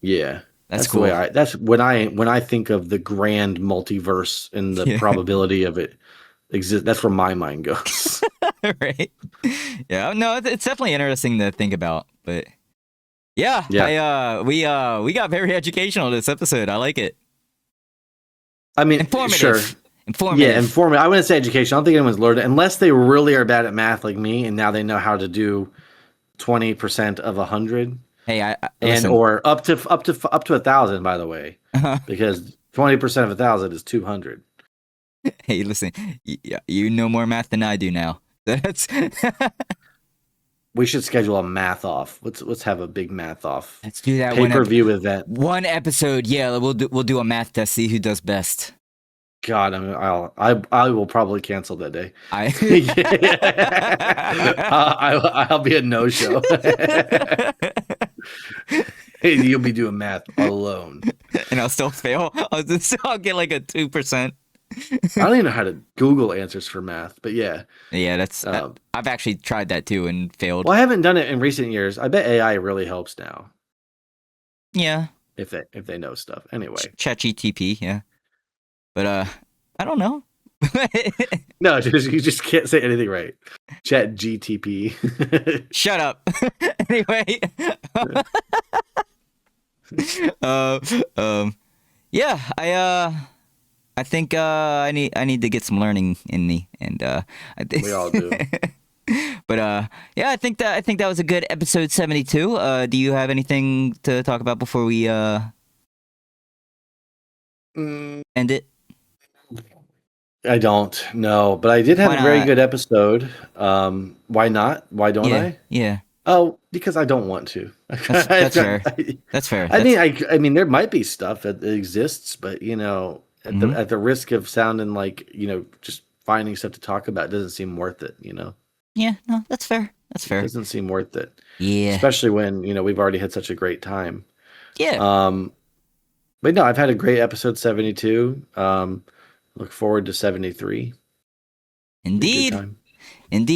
Yeah. That's cool. The way that's when I think of the grand multiverse and the probability of it exist. That's where my mind goes. Right. Yeah. No, it's definitely interesting to think about. But yeah. We got very educational this episode. I like it. I mean, informative. Sure. Informative. Yeah, informative. I wouldn't say education. I don't think anyone's learned it unless they really are bad at math like me, and now they know how to do 20% of 100. Hey, or up to 1,000, by the way, because 20% of 1,000 is 200. Hey, listen, you know more math than I do now. That's. We should schedule a math off. Let's have a big math off. Let's do that. Pay-per-view event. One episode, yeah. We'll do a math test. See who does best. God, I mean, I will probably cancel that day. I'll be a no-show. You'll be doing math alone, and I'll still fail. I'll get like a 2%. I don't even know how to Google answers for math, but yeah. That's I've actually tried that too and failed. Well, I haven't done it in recent years. I bet AI really helps now. Yeah, if they know stuff. Anyway, ChatGTP, yeah. But I don't know. No, you just can't say anything right. ChatGTP. Shut up. Anyway. Yeah, I think I need to get some learning in me, and I think we all do. But yeah, I think that was a good episode 72. Do you have anything to talk about before we end it? I don't know, but I did have a very good episode. Why not? Why don't I? Yeah. Oh, because I don't want to. That's fair. That's fair. I mean, there might be stuff that exists, but you know, at the risk of sounding like, you know, just finding stuff to talk about, it doesn't seem worth it. You know. Yeah. No, that's fair. That's fair. It doesn't seem worth it. Yeah. Especially when, you know, we've already had such a great time. Yeah. But no, I've had a great episode 72. Look forward to 73. Indeed. And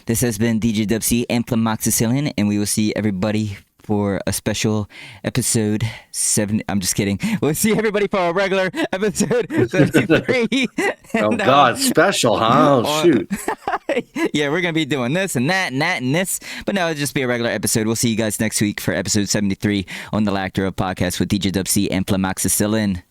this has been DJDubC and Flemoxicillin, and we will see everybody for a special episode 7. I'm just kidding. We'll see everybody for a regular episode 73. Oh, God, special, huh? Oh, shoot. Yeah, we're going to be doing this and that and that and this. But no, it'll just be a regular episode. We'll see you guys next week for episode 73 on the Lactera podcast with DJDubC and Flemoxicillin.